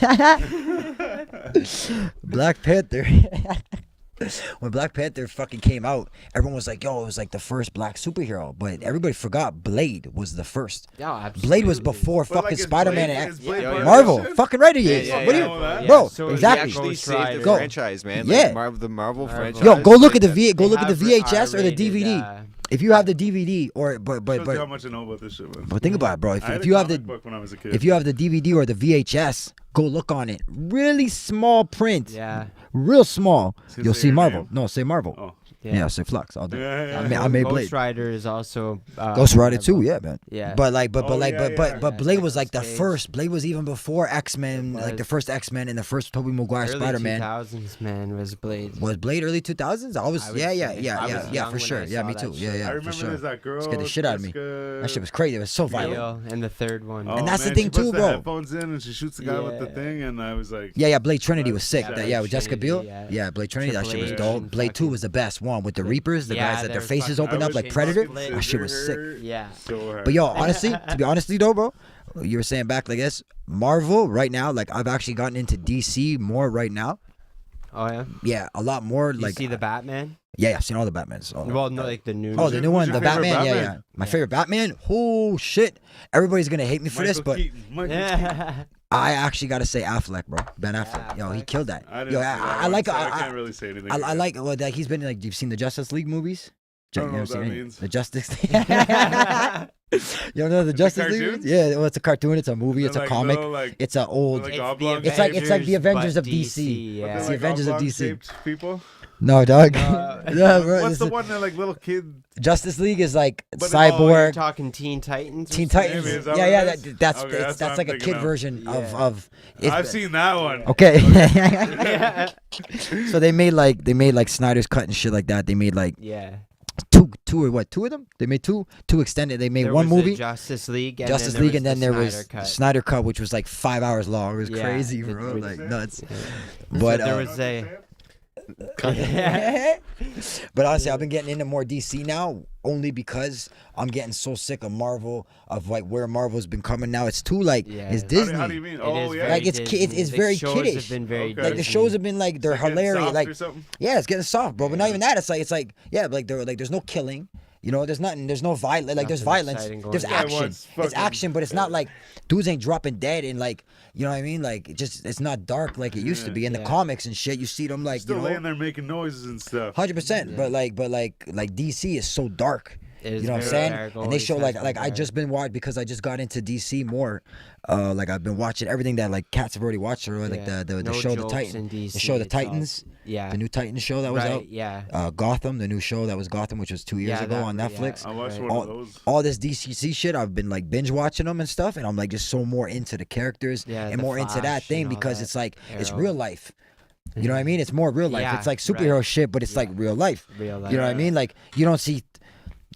When Black Panther fucking came out, everyone was like, yo, it was like the first black superhero. But everybody forgot Blade was the first. Oh, absolutely. Blade was before But, like, fucking is Spider-Man Blade- and is Blade part of Marvel. that shit? Fucking right he Yeah, is. yeah, What do yeah. you, know that? bro? So He exactly. actually Ghost saved the Rider. Go. franchise, man. Yeah. Like the Marvel Marvel. franchise. Yo, go look like at the that. go They look at the have VHS or the R-rated, DVD. If you have the DVD or Shows you how but much I know about this shit, man. but think about it, bro. I had If a you have comic the book when I was a kid. if you have the DVD or the VHS, go look on it. Really small print. Yeah. Real small. Does it You'll say see your Marvel. name? No, say Marvel. Oh. Yeah, say Flux all day. Yeah. I made Blade. Ghost Rider is also. Ghost Rider too, Marvel. yeah, man. Yeah. But Yeah, Blade was like the Nicolas Cage. first. Blade was even before X-Men, It like the was. first X-Men and the first Tobey Maguire Early Spider-Man. 2000s, man, was Blade. Was Blade early 2000s? I was I would yeah, say. yeah, I was yeah, young for when sure. I Yeah, saw me that too. shit. Yeah, I yeah, for remember sure. there's that girl. Scared the shit out of me. Jessica- That shit was crazy. It was so violent. Leo and the third one. Oh, And that's the man, thing she puts too, the bro. headphones in and she shoots the guy with the Yeah. thing, and I was like, Yeah, Blade Trinity was sick. Yeah, That, Blade with Jessica Biel. Trinity, Yeah, Blade Trinity. That shit was Triple H dope. and Blade 2 fucking- was the best one with the Reapers, the Yeah, guys that there their was faces fucking- opened I up wish like I Predator. could That shit was sick. scissor her Yeah. so hard. But yo, honestly, to be honest with you though, bro, you were saying back like this, Marvel right now, like I've actually gotten into DC more right now. Oh yeah. Yeah, a lot more. You Like see the Batman? yeah, I've seen all the Batmans. All Well, no, like the new. Oh, the new Who's one, your the favorite Batman. Yeah, Batman? yeah. My favorite Batman. Oh shit! Everybody's gonna hate me for this, Michael but Keaton, Michael Keaton. Yeah. I actually gotta say Affleck, bro. Ben Affleck. Yo, he Affleck. killed that. I didn't Yo, see that I one, like. so I can't really say anything. I like. Well, like he's been in, like. You've seen the Justice League movies? I don't You know ever what seen that any? means. The Justice. You don't know the It's a Justice League? cartoon? movies? Yeah, well, it's a cartoon. It's a movie. It's a They're like comic. little, like, It's a old. like It's oblong the It's like the Avengers but of DC. Yeah. It's the like Avengers of DC. oblong-shaped people. No, dog. No. No, bro, What's this the is- one that like little kid? Justice League is like But- Oh, you're Cyborg, talking Teen Titans. or Teen something? Titans. Maybe, is that Yeah, what yeah. it is? That's Okay, that's what that's I'm like a thinking kid of. version of Yeah. of. it's- I've seen that one. Okay. Yeah. So they made like Snyder's cut and shit like that. They made like Yeah. two or what? Two of them? They made two extended. They made There one was the movie. Justice League. And Justice then League, there and then there was was the Snyder Cut. Snyder Cut, which was like 5 hours long. It was Yeah, crazy, it bro. was- Like nuts. Yeah. But So there was a. but honestly, I've been getting into more DC now only because I'm getting so sick of Marvel, of like where Marvel's been coming now. It's too like Yeah. it's How Disney. How do you mean? It Oh is yeah. Like, it's Disney. it's The very shows kiddish. Have been very Okay. Like the Disney. shows have been like they're It's getting hilarious. soft Like or something? yeah, it's getting soft, bro. But not even that. It's like yeah, like there's no killing. You know, there's nothing. There's no violence. Like there's Nothing violence. exciting going There's on. Yeah, action. once It's fucking- action, but it's not like dudes ain't dropping dead and like you know what I mean. Like it's not dark like it used to be in the Yeah. comics and shit. You see them like Still you know, laying there making noises and stuff. 100%. But like DC is so dark. It is You know what I'm very saying? dark, And they always show has like been I dark. just been watching because I just got into DC more. Like I've been watching everything that like cats have already watched or like Yeah. the No show the jokes Titan, in the DC, show the it's all- Titans, Yeah. the new Titan show that was right. out. Yeah. Gotham, the new show that was Gotham, which was 2 years Yeah, ago that on was- Netflix. yeah. I watched Right. one of those. All this DCC shit, I've been like binge watching them and stuff, and I'm like just so more into the characters Yeah, and the more into that Flash thing and all because that, it's like it's Arrow. real life. You know what I mean? It's more real life. Yeah, It's like superhero right. shit, but it's like real life. Real life. You know what I mean? Like you don't see.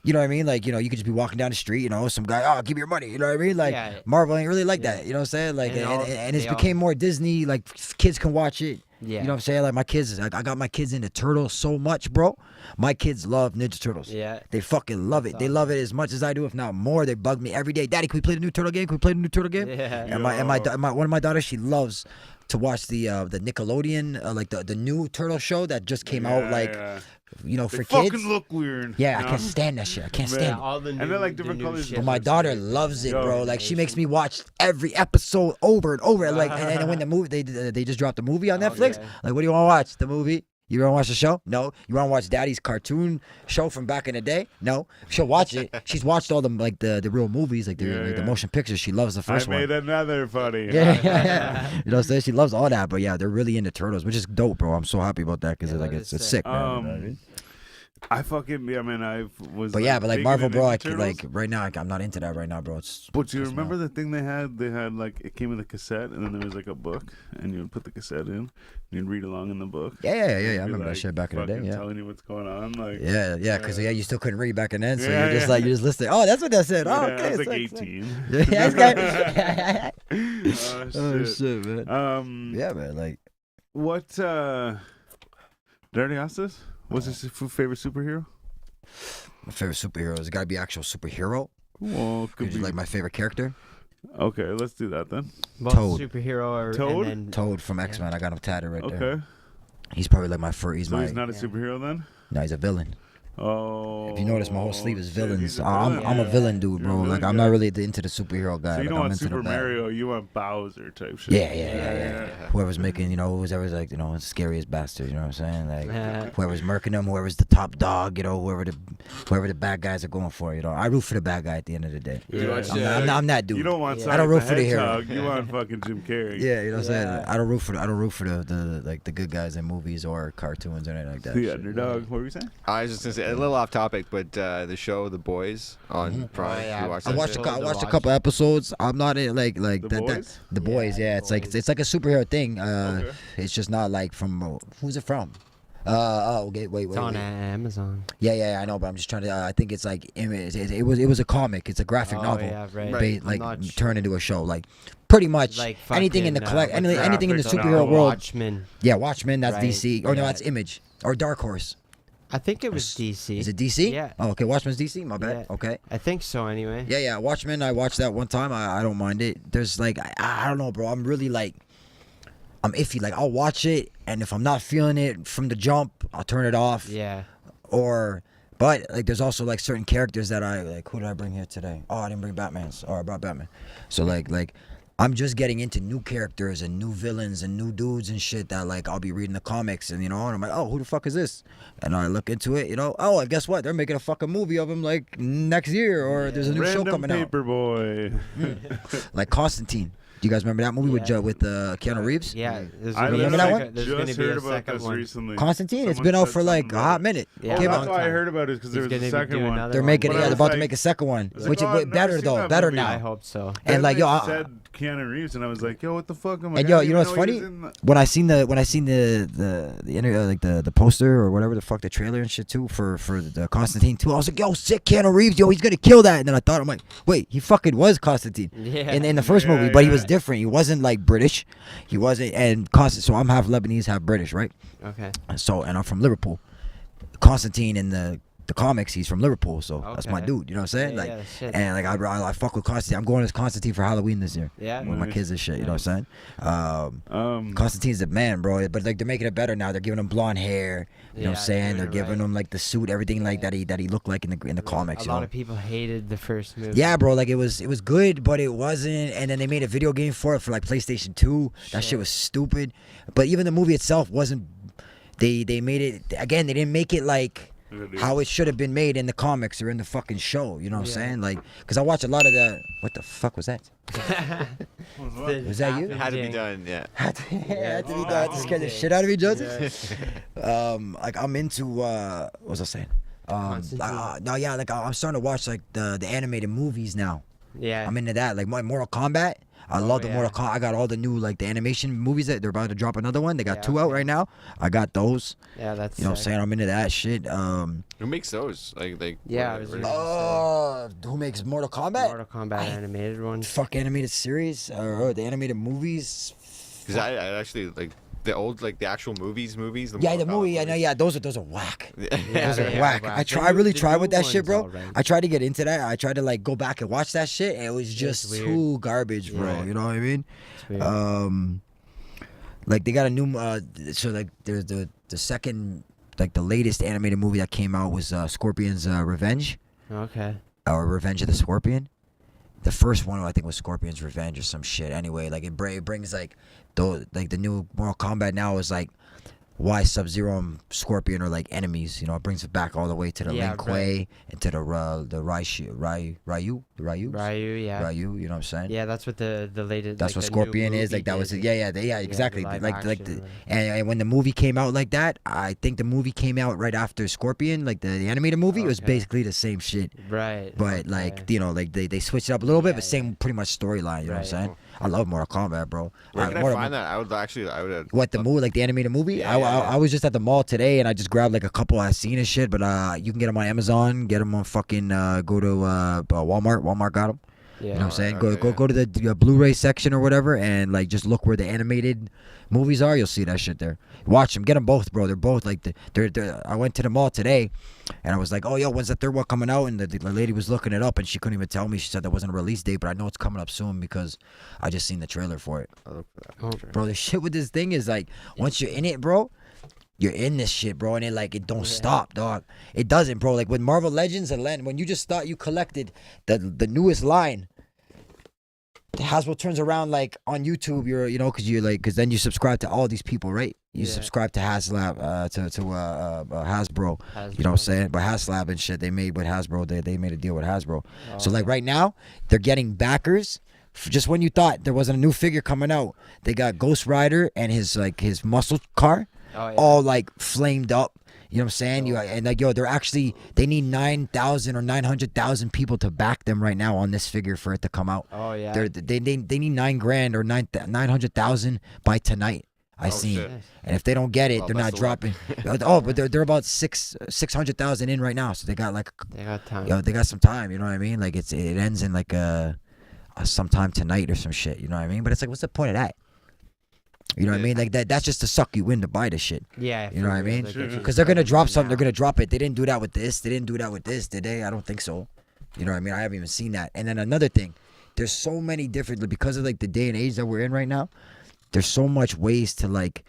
You know what I mean? Like, you know, you could just be walking down the street, you know, some guy, oh, give me your money. You know what I mean? Like, Yeah. Marvel ain't really like Yeah. that. You know what I'm saying? Like, And all- and it's they all- became more Disney. Like, kids can watch it. Yeah. You know what I'm saying? Like, my kids, I got my kids into Turtles so much, bro. My kids love Ninja Turtles. Yeah. They fucking love it. That's They love it as much as I do, if not more. They bug me every day. Daddy, can we play the new Turtle game? Can we play the new Turtle game? Yeah. And one of my daughters, she loves to watch the Nickelodeon, like the new Turtle show that just came out, like, yeah. you know, They for fucking kids. look weird. Yeah, I No. can't stand that shit. I can't Man. stand Yeah, it. all the new, And they're like the different new colors. shit But my looks daughter great. loves it, Yo, bro. Like she makes me watch every episode over and over. Like, and then when the movie they just dropped the movie on Netflix. Okay. Like, what do you want to watch? The movie? You want to watch the show? No. You want to watch Daddy's cartoon show from back in the day? No. She'll watch it. She's watched all the like the real movies, like the Yeah, like the yeah. motion pictures. She loves the I first one. made another funny. Yeah. You know what I'm saying? She loves all that, but yeah, they're really into Turtles, which is dope, bro. I'm so happy about that because Yeah, like that it's is sick, man. You know what I Um, mean? I fucking I was. But yeah, but like big Marvel, into bro, Ninja Turtles. like right now, I'm not into that right now, bro. It's But do you pissing me remember off. the thing they had? They had like it came with a cassette, and then there was like a book, and you would put the cassette in, and you'd read along in the book. Yeah. I It'd be, remember that like, shit back in the day. fucking Yeah. telling you what's going on, like Yeah, because you still couldn't read back in then, so Yeah, you're just yeah. like you're just listening. Oh, that's what that said. Oh, yeah, okay. I was like sick, sick. 18. Yeah, this guy. Oh, Oh shit. shit, man. Yeah, man. Like, What? Did I already ask this? What's his favorite superhero? my favorite superhero is gotta be actual superhero. Well, it could Could you be. like my favorite character? Okay, let's do that then. Both Toad. superhero or Toad? And then, Toad from X Men. I got him tatted right there. Okay, He's probably like my first. He's so my. he's not a Yeah. superhero then. No, he's a villain. Oh. If you notice, my whole sleeve is shit, villains. he's a I'm villain. a villain dude, You're bro. a villain Like I'm guy. not really into the superhero guy. So you like, don't I'm want into Super the bad. Mario, you want Bowser type shit. Yeah. Whoever's making, whoever's like, scariest bastard. You know what I'm saying? Like, Yeah. whoever's murking them, whoever's the top dog. Whoever the bad guys are going for. I root for the bad guy at the end of the day. Yeah. I'm that dude. You don't want Yeah. Sonic I don't root the for the hero. Hedgehog, you want fucking Jim Carrey. Yeah, you know what I'm saying? Yeah. I don't root for the like the good guys in movies or cartoons or anything like that. The shit. underdog. What were you saying? I was just gonna say a little off topic, but the show The Boys on Prime. Oh, yeah. You watched I that watched shit? I watched a couple episodes. I'm not in like The that. Boys? The boys, yeah. It's like Boys. it's like a superhero thing. Okay. It's just not like from who's it from? Okay, wait. It's on Amazon. Yeah, I know, but I'm just trying to. I think it's like it was a comic. It's a graphic Oh, novel, yeah, right. Right. like I'm not turned into a show. Like pretty much Like anything in the fucking, collect, anything in the graphic superhero novel. world. Watchmen. Yeah, Watchmen. That's Right, DC. Or no, yeah. that's Image or Dark Horse. I think it was DC. Is it DC? Yeah. Oh, okay. Watchmen's DC. My bad. Yeah. Okay. I think so anyway. Yeah. Watchmen. I watched that one time. I don't mind it. There's like I don't know, bro. I'm really like I'm iffy. Like I'll watch it, and if I'm not feeling it from the jump, I'll turn it off. Yeah. But like there's also like certain characters that I like. Who did I bring here today? Oh, I didn't bring Batman's. Oh, I brought Batman. So like I'm just getting into new characters and new villains and new dudes and shit that like I'll be reading the comics and and I'm like, oh, who the fuck is this? And I look into it, oh, and guess what? They're making a fucking movie of him like next year, or there's a new show Random coming out, Paperboy. like Constantine. Do you guys remember that movie Yeah. with Keanu Reeves? Yeah. There's I gonna be a remember that second- one? There's gonna just be heard a about second this one. recently. Constantine. It's Someone been out said for like something a about hot it. minute. Yeah, Oh, Came that's out- why I time. heard about it because there He's was a gonna second do one. another They're one. making But it. I They're was about to like- make a second one, was like, which oh, is I've never better seen though. that Better movie. I now. hope so. And And like then yo, it said Keanu Reeves, and I was like, yo, what the fuck? I'm like, And I yo, didn't you know even what's he was funny? in the- When I seen the interview, like the poster or whatever the fuck, the trailer and shit too for the Constantine 2, I was like, yo, sick Keanu Reeves, yo, he's gonna kill that. And then I thought, I'm like, wait, he fucking was Constantine Yeah. in the first Yeah, movie, but he yeah. was different. He wasn't like British, he wasn't. And so I'm half Lebanese, half British, right? Okay. So and I'm from Liverpool. Constantine in the the comics. He's from Liverpool, so that's my Okay. dude. You know what I'm saying? Yeah, Like, yeah, shit. and like I fuck with Constantine. I'm going as Constantine for Halloween this year Yeah. with my Nice. kids and shit. You know what I'm saying? Um, Constantine's the man, bro. But like they're making it better now. They're giving him blonde hair. You know what I'm Yeah, saying? doing They're it giving right. him like the suit, everything like that he looked like in the comics. A You lot know? of people hated the first movie. Yeah, bro. Like it was good, but it wasn't. And then they made a video game for it for like PlayStation 2. That shit was stupid. But even the movie itself wasn't. They made it again. They didn't make it like how it should have been made in the comics or in the fucking show. You know what I'm saying? Like, cause I watch a lot of the. What the fuck was that? Was that you? It had to be done. Yeah. Had to be done. Had to scare the shit out of me, Joseph. Like I'm into what was I saying? No, yeah, like I'm starting to watch like the animated movies now. Yeah. I'm into that. Like my Mortal Kombat. I love the yeah. Mortal Kombat. I got all the new like the animation movies that they're about to drop another one. They got Yeah, 2 out right now. I got those. Yeah, that's. You know what I'm saying? I'm into that shit. Who makes those? Like Yeah, I was gonna Who makes Mortal Kombat? Mortal Kombat animated ones. Fuck animated series or the animated movies. Because I actually like the old like the actual movies. The Yeah, Mortal the movie. Kombat Yeah, no, movies. yeah, those are whack. Yeah, Those are they are whack. whack. I really The tried new with that shit, ones, bro. alright. I tried to get into that. I tried to like go back and watch that shit, and it was just weird. too garbage, bro. Yeah. You know what I mean? It's weird. Like they got a new. So like there's the second, like the latest animated movie that came out was Scorpion's Revenge, Okay. or Revenge of the Scorpion. The first one I think was Scorpion's Revenge or some shit. Anyway, like it brings like the new Mortal Kombat now is like why Sub-Zero and Scorpion are like enemies. You know, it brings it back all the way to the Yeah, Lin Kuei and to the Ryu. Ryu, yeah. Ryu, you know what I'm saying? Yeah, that's what the latest. That's like, what the new Scorpion is. movie Like that was did. yeah, exactly. live Like action, and when the movie came out like that, I think the movie came out right after Scorpion, like the animated movie. It was Okay. basically the same shit. Right. But okay. like you know, like they switched it up a little bit, Yeah, but same pretty much storyline. You know what I'm Right. saying? I love Mortal Kombat, bro. Where can I Mortal- find that? I would. What the movie, like the animated movie? Yeah, I was just at the mall today and I just grabbed like a couple I've seen and shit. But you can get them on Amazon, get them on fucking go to Walmart. Walmart got them. Yeah. You know what I'm saying? Okay, Go to the Blu-ray section or whatever, and like just look where the animated movies are. You'll see that shit there. Watch them. Get them both, bro. They're both like they're. I went to the mall today, and I was like, oh yo, when's the third one coming out? And the lady was looking it up, and she couldn't even tell me. She said there wasn't a release date, but I know it's coming up soon because I just seen the trailer for it. I'll look for that Oh, picture. Bro, the shit with this thing is like once you're in it, bro. You're in this shit, bro, and it don't stop, dog. It doesn't, bro. Like with Marvel Legends and when you just thought you collected the newest line, Hasbro turns around like on YouTube. Because then you subscribe to all these people, right? You Yeah. subscribe to Hasbro, Hasbro. Hasbro. You know what I'm saying? But Haslab and shit, they made with Hasbro. They made a deal with Hasbro. Oh, So like right now, they're getting backers. Just when you thought there wasn't a new figure coming out, they got Ghost Rider and his muscle car. Oh, yeah. All like flamed up. You know what I'm saying? And like they need 9,000 or 900,000 people to back them right now on this figure for it to come out. Oh yeah. They need $9,000 or 900,000 by tonight. I seen. shit. And if they don't get it, Well, they're not best of luck. dropping. But they're about 600,000 in right now, so they got like They got time. they got some time. You know what I mean? Like it ends in like sometime tonight or some shit. You know what I mean? But it's like, what's the point of that? You know what I mean? Like that's just to suck you in to buy the shit. Yeah. You know what I for real, mean? they get you Because they're gonna started drop right something. They're now. gonna drop it. They didn't do that with this. They didn't do that with this, did they? I don't think so. You know what I mean? I haven't even seen that. And then another thing, there's so many different because of like the day and age that we're in right now. There's so much ways to like.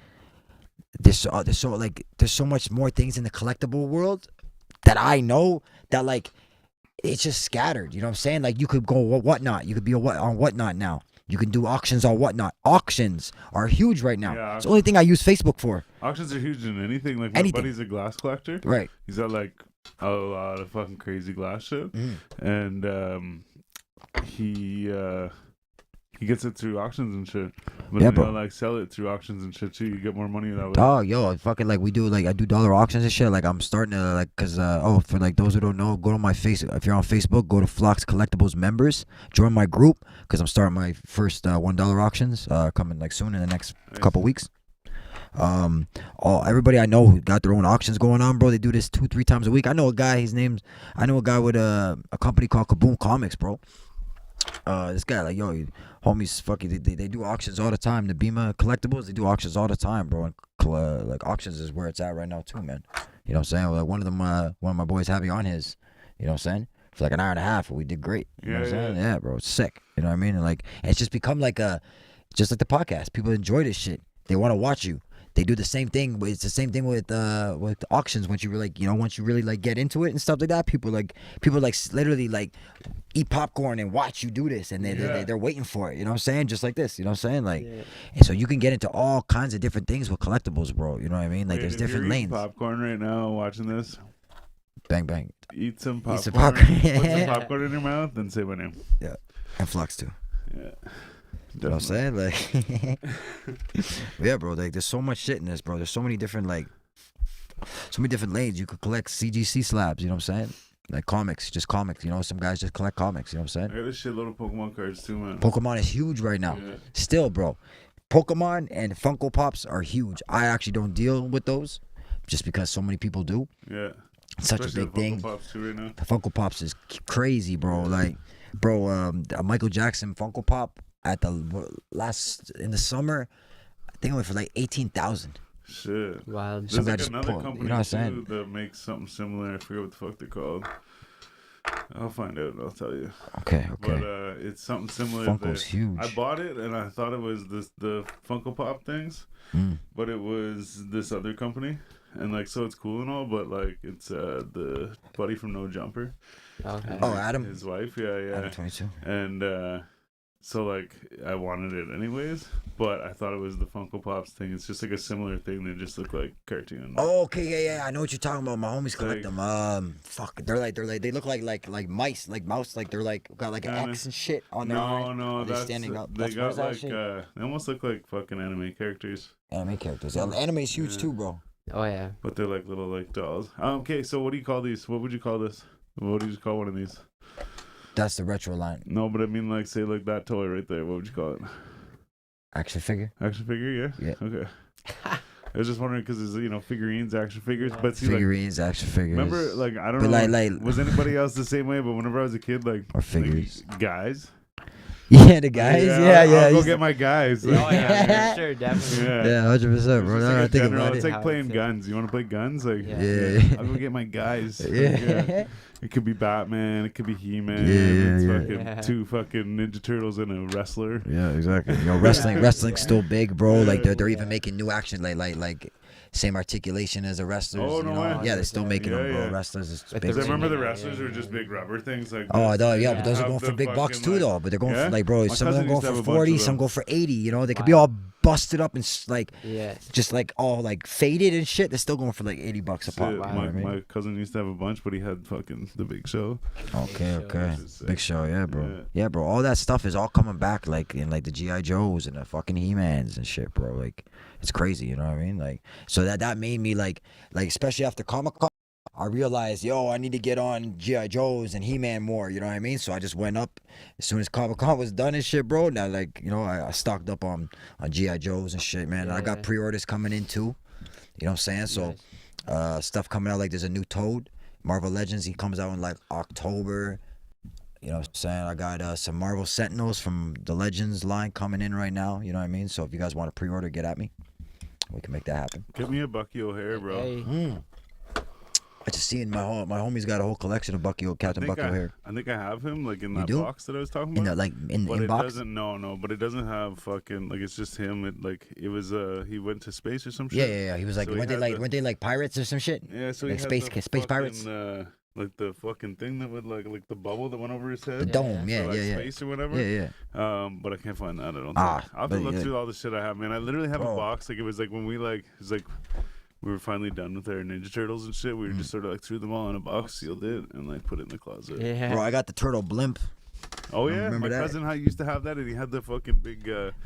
There's so much more things in the collectible world that I know that like it's just scattered. You know what I'm saying? Like you could go whatnot. You could be on whatnot now. You can do auctions on whatnot. Auctions are huge right now. Yeah, It's the only thing I use Facebook for. Auctions are huge in anything. Like my Anything. buddy's a glass collector. Right. He's got like a lot of fucking crazy glass shit, and he gets it through auctions and shit. But Yeah, then bro. he'll like sell it through auctions and shit too. You get more money that way. Oh, yo, fucking like we do, like I do dollar auctions and shit. Like I'm starting to like, cause for like those who don't know, go to my face. If you're on Facebook, go to Flacs Collectibles members, join my group, cause I'm starting my first $1 auctions coming like soon in the next couple weeks. Everybody I know who got their own auctions going on, bro. They do this 2-3 times a week. I know a guy. I know a guy with a company called Kaboom Comics, bro. This guy, like, yo, homies, fucking, they do auctions all the time. The Bima Collectibles, they do auctions all the time, bro. And like auctions is where it's at right now too, man. You know what I'm saying? Like one of my boys had me on his. You know what I'm saying? For like an hour and a half, and we did great. You know what I'm saying? Yeah, bro, it's sick. You know what I mean? And like, it's just become like just like the podcast. People enjoy this shit. They want to watch you. They do the same thing. It's the same thing with the auctions. Once you like, once you really like get into it and stuff like that, people literally like eat popcorn and watch you do this, and they're waiting for it. You know what I'm saying? Just like this. You know what I'm saying? Like, and so you can get into all kinds of different things with collectibles, bro. You know what I mean? Like, there's different lanes. Popcorn right now, watching this. Bang bang. Eat some popcorn. Eat some popcorn. Put some popcorn in your mouth, then say my name. Yeah, and Flacs too. Yeah. You know what I'm saying? Like, yeah, bro. Like, there's so much shit in this, bro. There's so many different lanes. You could collect CGC slabs. You know what I'm saying? Like comics, just comics. You know, some guys just collect comics. You know what I'm saying? I got a shitload of Pokemon cards too, man. Pokemon is huge right now. Yeah. Still, bro. Pokemon and Funko Pops are huge. I actually don't deal with those, just because so many people do. Yeah. It's such Especially a big thing. Funko Pops too right now. The Funko Pops is crazy, bro. Like, bro, a Michael Jackson Funko Pop at the in the summer, I think it went for like 18,000. Shit. Wow. There's Some guy like just another pulled, company you know what I'm too saying? that makes something similar. I forget what the fuck they're called. I'll find out and I'll tell you. Okay. But it's something similar. Funko's huge. I bought it and I thought it was the Funko Pop things, but it was this other company. And like, so it's cool and all, but like, it's the buddy from No Jumper. Okay. Oh, Adam. His wife, yeah. Adam 22. And so like, I wanted it anyways, but I thought it was the Funko Pops thing. It's just like a similar thing. They just look like cartoon. Oh, okay, yeah. I know what you're talking about. My homies collect Like- them. Fuck, they look like mice, like mouse, like they're like got like an Kinda. X and shit on their arm. No, They're that's standing up. they That's got what is that like shit? they almost look like fucking anime characters, Anime characters. Yeah, anime's huge Yeah. too, bro. Oh yeah. but they're like little like dolls. Okay, so what do you call these? What would you call this? What do you call one of these? That's the retro line. No, but I mean like say like that toy right there. What would you call it? Action figure. Action figure? Yeah. Yeah. Okay. I was just wondering because it's figurines, action figures, but see Figurines, action figures. remember like I don't But know like was anybody else the same way? But whenever I was a kid, like or figures. like, guys. Yeah, the guys. Yeah. I'll go he's- get my guys. Oh yeah. Sure, definitely. Yeah. 100%, bro. It's Now like I a think general- about it's it. like playing guns. You want to play guns? Like, Yeah. I'll go get my guys. Like, Yeah. It could be Batman. It could be He-Man. Yeah, it's yeah. fucking Yeah. two fucking Ninja Turtles and a wrestler. Yeah, exactly. Wrestling's still big, bro. Like they're even making new action, like same articulation as the wrestlers. Oh, you no know? way. Yeah, they're still making them, bro. Yeah. Wrestlers is With big. the Because I remember the Yeah, wrestlers yeah, were just yeah. big rubber things. Like Oh, this. yeah, but those are Have going for the big bucks fucking, too, like- though. But they're going Yeah? for like, bro. My Some of them cousin going used to for have a bunch 40, of some them. go for 80. You know, they could Wow. be all busted up and like Yeah. just like all like faded and shit. They're still going for like $80 a pop. Shit, You know Wow. what my, I mean? my cousin used to have a bunch, but he had fucking the Big Show. Okay, Big okay. This is sick. Big show, yeah, bro. Yeah. Yeah, bro. All that stuff is all coming back, like in like the GI Joes and the fucking He-Mans and shit, bro. Like, it's crazy, you know what I mean? Like, so that made me like especially after Comic-Con, I realized, yo, I need to get on GI Joes and He-Man more. You know what I mean? So I just went up as soon as Comic-Con was done and shit, bro. Now, like, you know, I stocked up on GI Joes and shit, man. And I got Yeah. pre-orders coming in too. You know what I'm saying? So, stuff coming out, like there's a new Toad, Marvel Legends. He comes out in like October. You know what I'm saying? I got some Marvel Sentinels from the Legends line coming in right now. You know what I mean? So if you guys want to pre-order, get at me. We can make that happen. Get me a Bucky O'Hare, bro. Hey. I just seen my homie's got a whole collection of Captain Bucky O'Hare. I think I have him like in You that do? box that I was talking In about. the like in But it inbox. doesn't. No, but it doesn't have fucking like it's just him. It was he went to space or some Yeah, shit. yeah. He was like, So he weren't they had like the- weren't they like pirates or some shit? Yeah, so Like he had space- the space pirates? fucking, like the fucking thing that would like the bubble that went over his The head. dome. for, Yeah, like, yeah, yeah. Space or whatever. Yeah, yeah. But I can't find that. I don't think. Ah, I'll have to but look yeah. through all the shit I have, man. I literally have Bro. a box. Like it was like when we like it's like we were finally done with our Ninja Turtles and shit. We Mm. were just sort of like threw them all in a box, sealed it, and like put it in the closet. Yeah. Bro, I got the turtle blimp, Oh yeah, Remember my that? cousin used to have that, and he had the fucking big.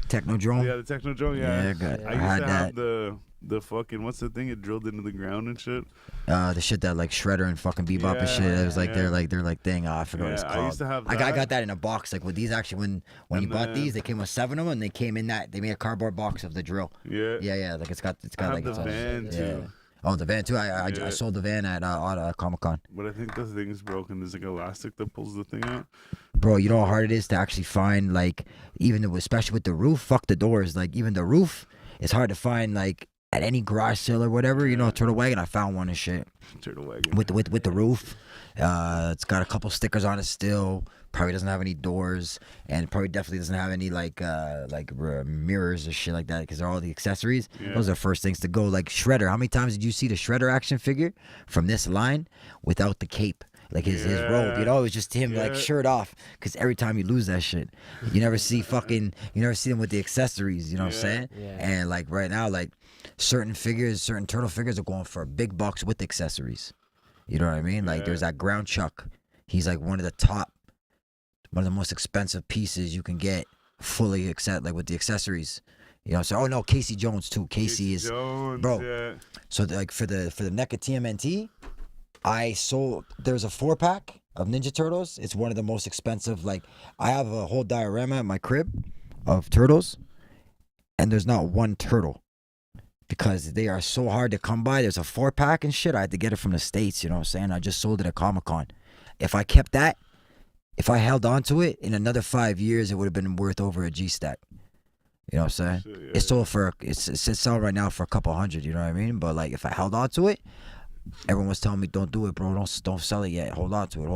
Technodrome. Yeah, the Techno drone. Yeah, Yeah, I got- Yeah. I I used had to that. have the fucking what's the thing? It drilled into the ground and shit. The shit that like Shredder and fucking Bebop and shit. It was like Yeah. they're like thing. I forgot what it's Yeah, called. I used to have I that. got that in a box. Like with these actually when you And bought then- these, they came with 7 of them and they came in that they made a cardboard box of the drill. Yeah. Yeah, yeah. Like it's got I have like the its own- van yeah. too. Yeah. Oh, the van too. I Yeah. sold the van at Comic Con. But I think the thing's broken. There's like elastic that pulls the thing out. Bro, you know how hard it is to actually find like especially with the roof. Fuck the doors. Like even the roof, it's hard to find like at any garage sale or whatever, you know, turtle wagon. I found one and shit Turtle wagon. with the roof. It's got a couple stickers on it still. Probably doesn't have any doors, and probably definitely doesn't have any like mirrors or shit like that, because they're all the accessories. Yeah. Those are the first things to go. Like Shredder. How many times did you see the Shredder action figure from this line without the cape? Like his robe, you know, it was just him like shirt off. Because every time you lose that shit, you never see them with the accessories. You know what I'm saying? Yeah. And like right now, like certain turtle figures are going for big bucks with accessories. You know what I mean? Like there's that Ground Chuck. He's like one of the most expensive pieces you can get fully with the accessories. You know, so oh no, Casey Jones too. Casey is Jones, bro. Yeah. So like for the NECA TMNT, there's a 4-pack of Ninja Turtles. It's one of the most expensive. Like I have a whole diorama at my crib of turtles, and there's not one turtle because they are so hard to come by. There's a 4-pack and shit. I had to get it from the States. You know what I'm saying? I just sold it at Comic-Con. If I kept that, if I held on to it in another 5 years, it would have been worth over a G-Stack. You know what I'm saying? Shit, yeah. It's sold it's selling right now for a couple hundred. You know what I mean? But like if I held on to it, everyone was telling me, "Don't do it, bro. Don't sell it yet. Hold on to it." And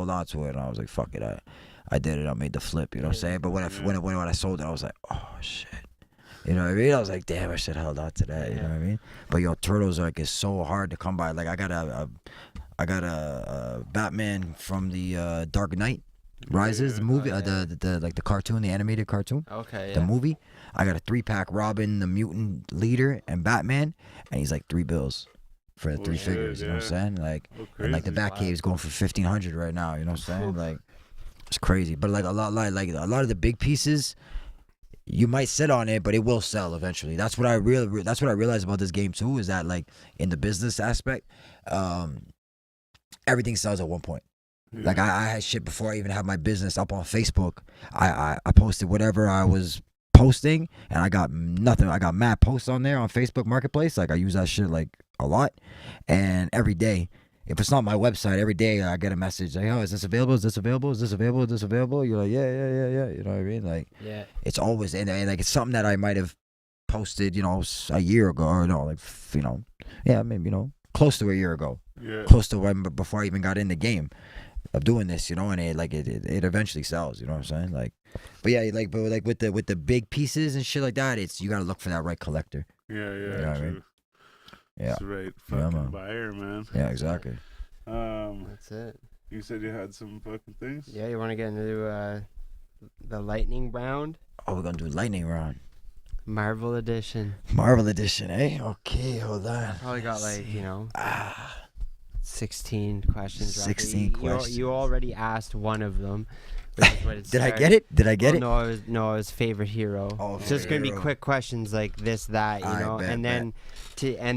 I was like, "Fuck it." I did it. I made the flip. You know what I'm saying? But when I sold it, I was like, "Oh shit." You know what I mean? I was like, "Damn, I should have held on to that." You know what I mean? But yo, turtles are like it's so hard to come by. Like I got a Batman from the Dark Knight Rises, the movie, the cartoon, the animated cartoon. Okay. The movie. I got a 3-pack Robin, the Mutant Leader, and Batman, and he's like $3 for the 3 figures. You know what I'm saying? Like, and like the Batcave is going for $1,500 right now. You know what I'm saying? Like, it's crazy. But like a lot of the big pieces, you might sit on it, but it will sell eventually. That's what I realized about this game too. Is that like in the business aspect, everything sells at one point. Like I had shit before I even had my business up on Facebook. I posted whatever I was posting, and I got nothing. I got mad posts on there on Facebook Marketplace. Like I use that shit like a lot, and every day, if it's not my website, every day I get a message like, "Oh, is this available? Is this available? Is this available? Is this available?" You're like, yeah. You know what I mean? Like, it's always and like it's something that I might have posted, you know, a year ago or no, like maybe close to a year ago, close to when before I even got in the game of doing this, you know, and it eventually sells, you know what I'm saying? Like, but with the big pieces and shit like that, it's you gotta look for that right collector. Yeah, You know what I mean? Yeah. That's right. Fucking buyer, man. Yeah, exactly. That's it. You said you had some fucking things? Yeah, you want to get into the lightning round? Oh, we're gonna do lightning round. Marvel edition. Marvel edition, eh? Okay, hold on. Probably got 16 questions. 16 roughly. questions. You already asked one of them. Which is what it Did I get it? Did I get it? No, it was favorite hero. Oh, So it's gonna be hero. quick questions like this, that, you know, bet, and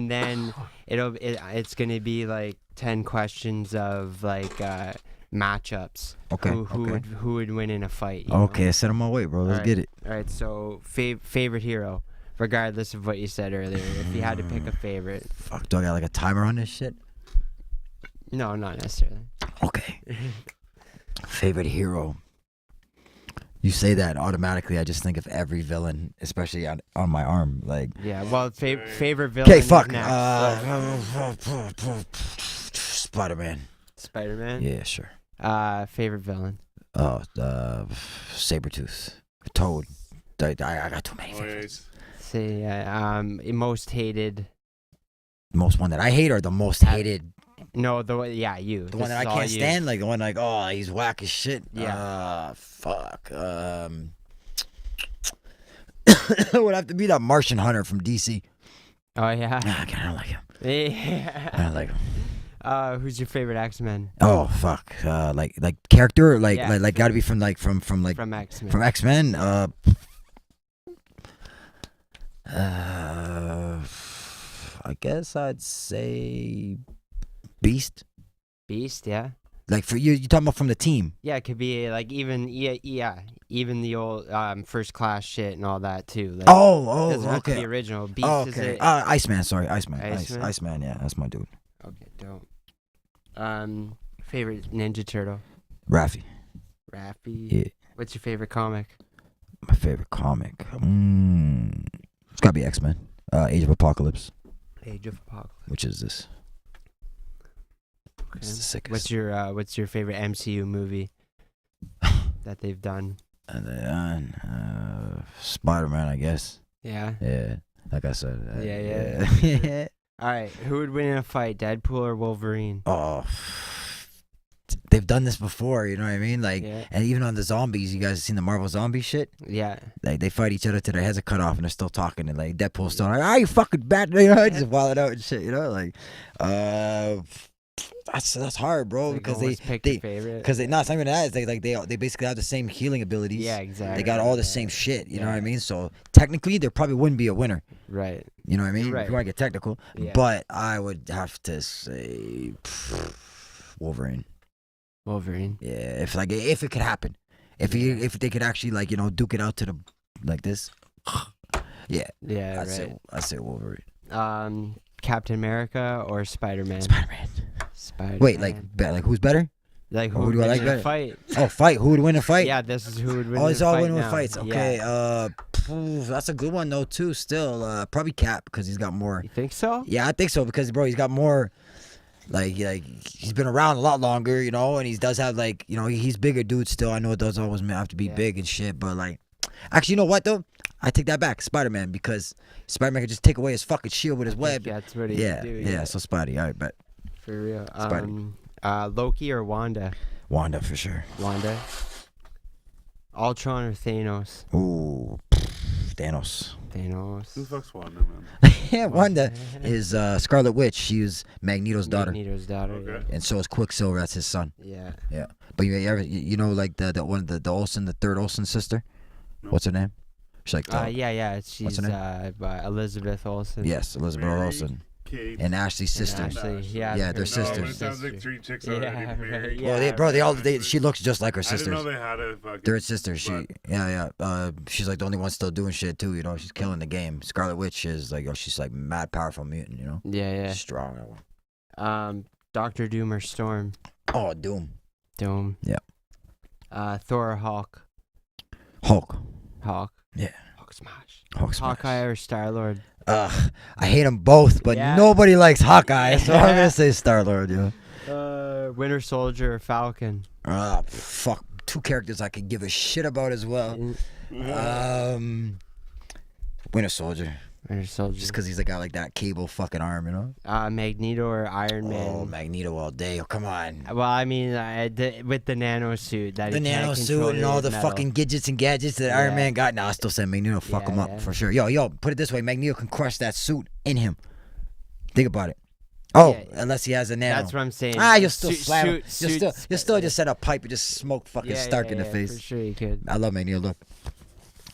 then it's gonna be like 10 questions of like matchups. Okay. Who would win in a fight? You Okay, know? set on my way, bro. Let's Alright. get it. All right. So favorite hero, regardless of what you said earlier. If you had to pick a favorite. Fuck, do I got like a timer on this shit? No, not necessarily. Okay. Favorite hero. You say that automatically, I just think of every villain, especially on my arm. Like, Yeah. Well, favorite villain. okay, is fuck. next. Spider-Man. Spider-Man. Yeah, sure. Favorite villain. Oh, Sabretooth. Toad. I got too many favorites. See, most hated. Most one that I hate or the most hated? No, you. The one that I can't stand? Like the one like, oh, he's whack as shit? Yeah. Fuck. It would have to be that Martian Hunter from DC. Oh, yeah? Nah, I don't like him. Yeah. I don't like him. Who's your favorite X-Men? Oh, fuck. Like character? Like gotta be from X-Men. From X-Men? I guess I'd say Beast. Beast, yeah. Like for you talking about from the team? Yeah, it could be like even the old First Class shit and all that too. Like, doesn't have to be okay. original. Beast is Okay. it? Iceman. Sorry, Iceman. Iceman? Iceman. Yeah, that's my dude. Okay, dope. Favorite Ninja Turtle? Raffi. Raffi. Yeah. What's your favorite comic? My favorite comic. It's gotta be X-Men. Age of Apocalypse. Age of Apocalypse. which is this. Okay. It's the sickest. What's your favorite MCU movie that they've done? And then Spider-Man, I guess. Yeah. Yeah, like I said. Yeah. All right. Who would win in a fight, Deadpool or Wolverine? Oh, they've done this before. You know what I mean? Like, Yeah. and even on the zombies, you guys seen the Marvel zombie shit? Yeah. Like, they fight each other till their heads are cut off, and they're still talking. And like Deadpool's still like, you fucking bad, you know, just wild out and shit. You know, like, that's hard, bro, Like, because almost pick your favorite. because they not even that. It's like they basically have the same healing abilities. Yeah, exactly. They got all the same shit. You know what I Yeah. mean? So technically, there probably wouldn't be a winner. Right. You know what I mean? Right. If you want to get technical, Yeah. but I would have to say Wolverine. Wolverine. Yeah, if it could happen, if they could actually like duke it out to the like this. Yeah. Yeah. I'd say Wolverine. Captain America or Spider-Man? Spider-Man. Spider-Man. Wait, like who's better? Like Or who who would do I win like in a better? fight? Oh, fight. Who would win a fight? Yeah, this is who would win. Oh, in it's a all fight winning with now. fights. Okay. Yeah. That's a good one though too. Still, probably Cap because he's got more. You think so? Yeah, I think so because bro, he's got more. Like he's been around a lot longer, and he does have like he's bigger dude still. I know it does always have to be big and shit, but like, actually, you know what though? I take that back, Spider-Man, because Spider-Man could just take away his fucking shield with his web. That's what he Yeah, do. yeah. So Spidey, all right, bet. For real. Spidey. Loki or Wanda? Wanda for sure. Wanda. Ultron or Thanos? Ooh, Thanos. Thanos. Who fucks Wanda, man? Yeah, Wanda is Scarlet Witch. She was Magneto's daughter, Magneto's daughter. Okay. and so is Quicksilver. That's his son. Yeah. Yeah, but you know like the one the Olsen, the third Olsen sister. No. What's her name? She's like Yeah. She's her Elizabeth Olsen. yes, Elizabeth Mary, Olsen Kate. and Ashley's sister. Ashley, yeah, Yeah, her they're No, sisters. it sounds like three chicks already. Yeah, Mary, right, Well, yeah. she looks just like her I didn't sisters. know they had a fucking. Third sister. She but- yeah. She's like the only one still doing shit too. She's killing the game. Scarlet Witch is like she's like mad powerful mutant. Yeah. Strong. Doctor Doom or Storm? Oh, Doom. Doom. Yeah. Thor or Hulk? Hulk. Hawk. Yeah. Hulk smash. Hulk smash. Hawkeye or Star Lord? I hate them both, but Yeah. nobody likes Hawkeye, so I'm gonna say Star Lord. Winter Soldier or Falcon? Fuck. Two characters I could give a shit about as well. Winter Soldier. Winter Soldier. Just because he's got like that cable fucking arm, Magneto or Iron Man? Oh, Magneto all day. Oh, come on. Well, I mean, with the nano suit that The he can't nano control suit and all the metal. fucking gadgets and gadgets that Iron Yeah. Man got. Nah, I still say Magneto fuck him Yeah, up yeah. for sure. Yo, put it this way: Magneto can crush that suit in him. Think about it. Oh, Yeah. unless he has a nano. That's what I'm saying. You'll still slam him. You'll still just set a pipe and just smoke fucking Stark in the face. For sure you could. I love Magneto. Look,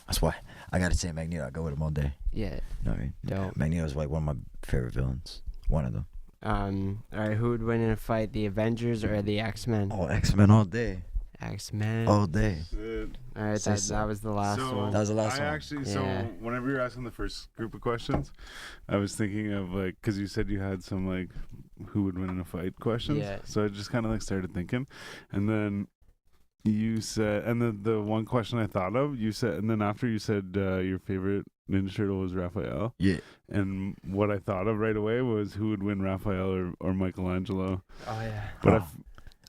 that's why I gotta say Magneto. I go with him all day. Yeah. You know what I mean? Dope. Magneto's like one of my favorite villains. One of them. All right, who would win in a fight, the Avengers or the X-Men? Oh, X-Men all day. X-Men. All day. All right, say so. that was the last So one. That was the last I one. actually, Yeah. so whenever you're asking the first group of questions, I was thinking of like, because you said you had some like, who would win in a fight questions. Yeah. So I just kind of like started thinking, and then you said, and the one question I thought of, you said, and then after you said your favorite Ninja Turtle was Raphael. Yeah. And what I thought of right away was who would win, Raphael or Michelangelo. Oh yeah. But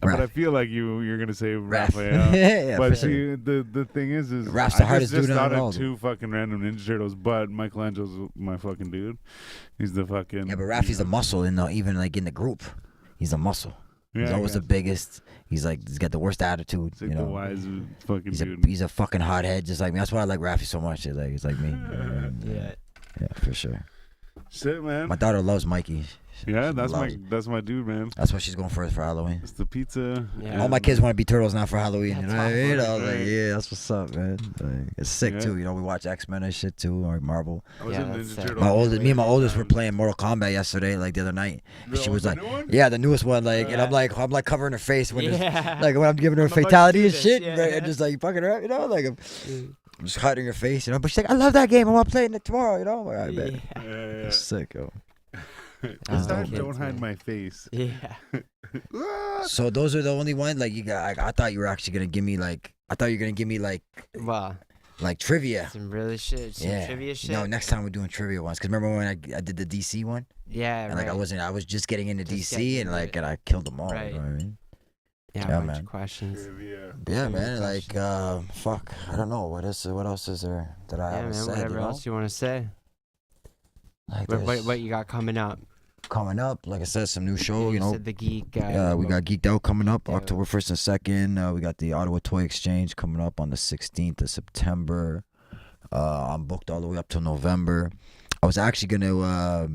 Raph. I feel like you're gonna say Raph. Raphael. Yeah, But for sure. see, the thing is Raph's I the hardest just dude thought out of all of of them. two fucking random Ninja Turtles, but Michelangelo's my fucking dude. He's the fucking Yeah, but Rafi's the muscle even like in the group. He's a muscle. He's I always the guess. biggest. He's got the worst attitude. He's like the wise fucking He's dude. he's a fucking hothead just like me. That's why I like Rafi so much. He's like me. Yeah. Yeah, for sure. Shit, man. My daughter loves Mikey. Yeah, She loves that's my dude, man. That's what she's going for Halloween. It's the pizza. Yeah. All my kids want to be turtles now for Halloween. You That's know what I mean? I was awesome. like, yeah, that's what's up, man. Like, it's sick Yeah. too. We watch X-Men and shit too, or Marvel. I was Yeah, in that's Ninja sick. Turtle. Me and my oldest were playing Mortal Kombat yesterday, like the other night. And she was like, yeah, the newest one, like, and I'm like covering her face when it's, Yeah. like when I'm giving her a I'm about to fatality do and this, shit, yeah. right, and just like fucking her, like I'm just hiding her face, But she's like, I love that game. I want to play it tomorrow, I'm like, I bet. Yeah. Yeah. It's sick, yo. This time, kids, don't hide man. my face. Yeah. So those are the only ones. Like I thought you were actually gonna give me like. Well, Like trivia. Some really shit. Some trivia shit. No, next time we're doing trivia ones. Cause remember when I did the DC one? Yeah, And right. like I was just getting into Just DC getting and into like it. and I killed them all. Right. You know what I mean? Yeah, Yeah, a bunch man. of questions. Trivia. Yeah, man. Like fuck. I don't know what else is there that I Yeah, haven't man. said. Whatever You know? else you want to say. Like What you got coming up? coming up? Like I said, some new show. You know. said the geek. We got Geeked Out coming up Yeah. October 1st and 2nd. We got the Ottawa Toy Exchange coming up on the 16th of September. I'm booked all the way up till November. I was actually gonna.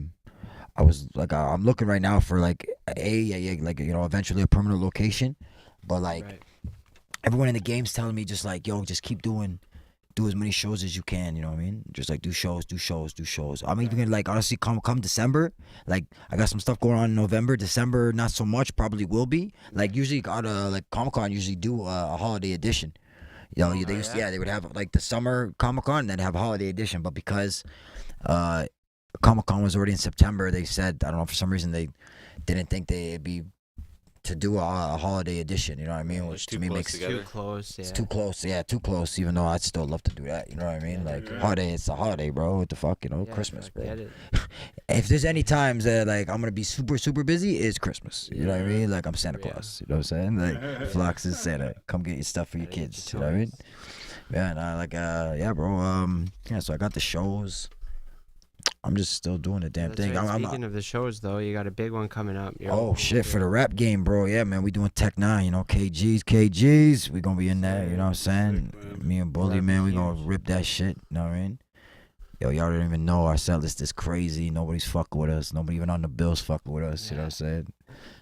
I'm looking right now for like eventually a permanent location, but like Right. everyone in the game's telling me just like just keep do as many shows as you can, you know what I mean? Just like do shows. I'm even gonna like honestly come December, like I got some stuff going on in November. December not so much, probably will be. Like usually like Comic-Con usually do a holiday edition. You know, they would have like the summer Comic-Con and then have a holiday edition, but because Comic-Con was already in September, they said, I don't know, for some reason they didn't think they'd be to do a holiday edition, you know what I mean? Which to me makes Too close. Yeah. it's too close. Yeah, too close. Even though I'd still love to do that, you know what I mean? Like holiday, it's a holiday, bro. What the fuck, you know? Yeah, Christmas, I bro. get it. If there's any times that like I'm gonna be super busy, it's Christmas. You know what I mean? Like I'm Santa Claus. You know what I'm saying? Like Flacs is Santa. Come get your stuff for your kids. You know what I mean? Yeah, and I like yeah, bro. Yeah, so I got the shows. I'm just still doing the damn That's thing. right. Speaking of the shows, though, you got a big one coming up. Oh shit, for the rap game, bro. Yeah, man, we doing Tech 9, you know, KGs. We gonna be in there, you know what I'm saying? Me and Bully, man, we gonna rip that shit, you know what I mean? Yo, y'all don't even know our set list is crazy. Nobody's fucking with us. Nobody even on the bills fucking with us, you know what I'm saying?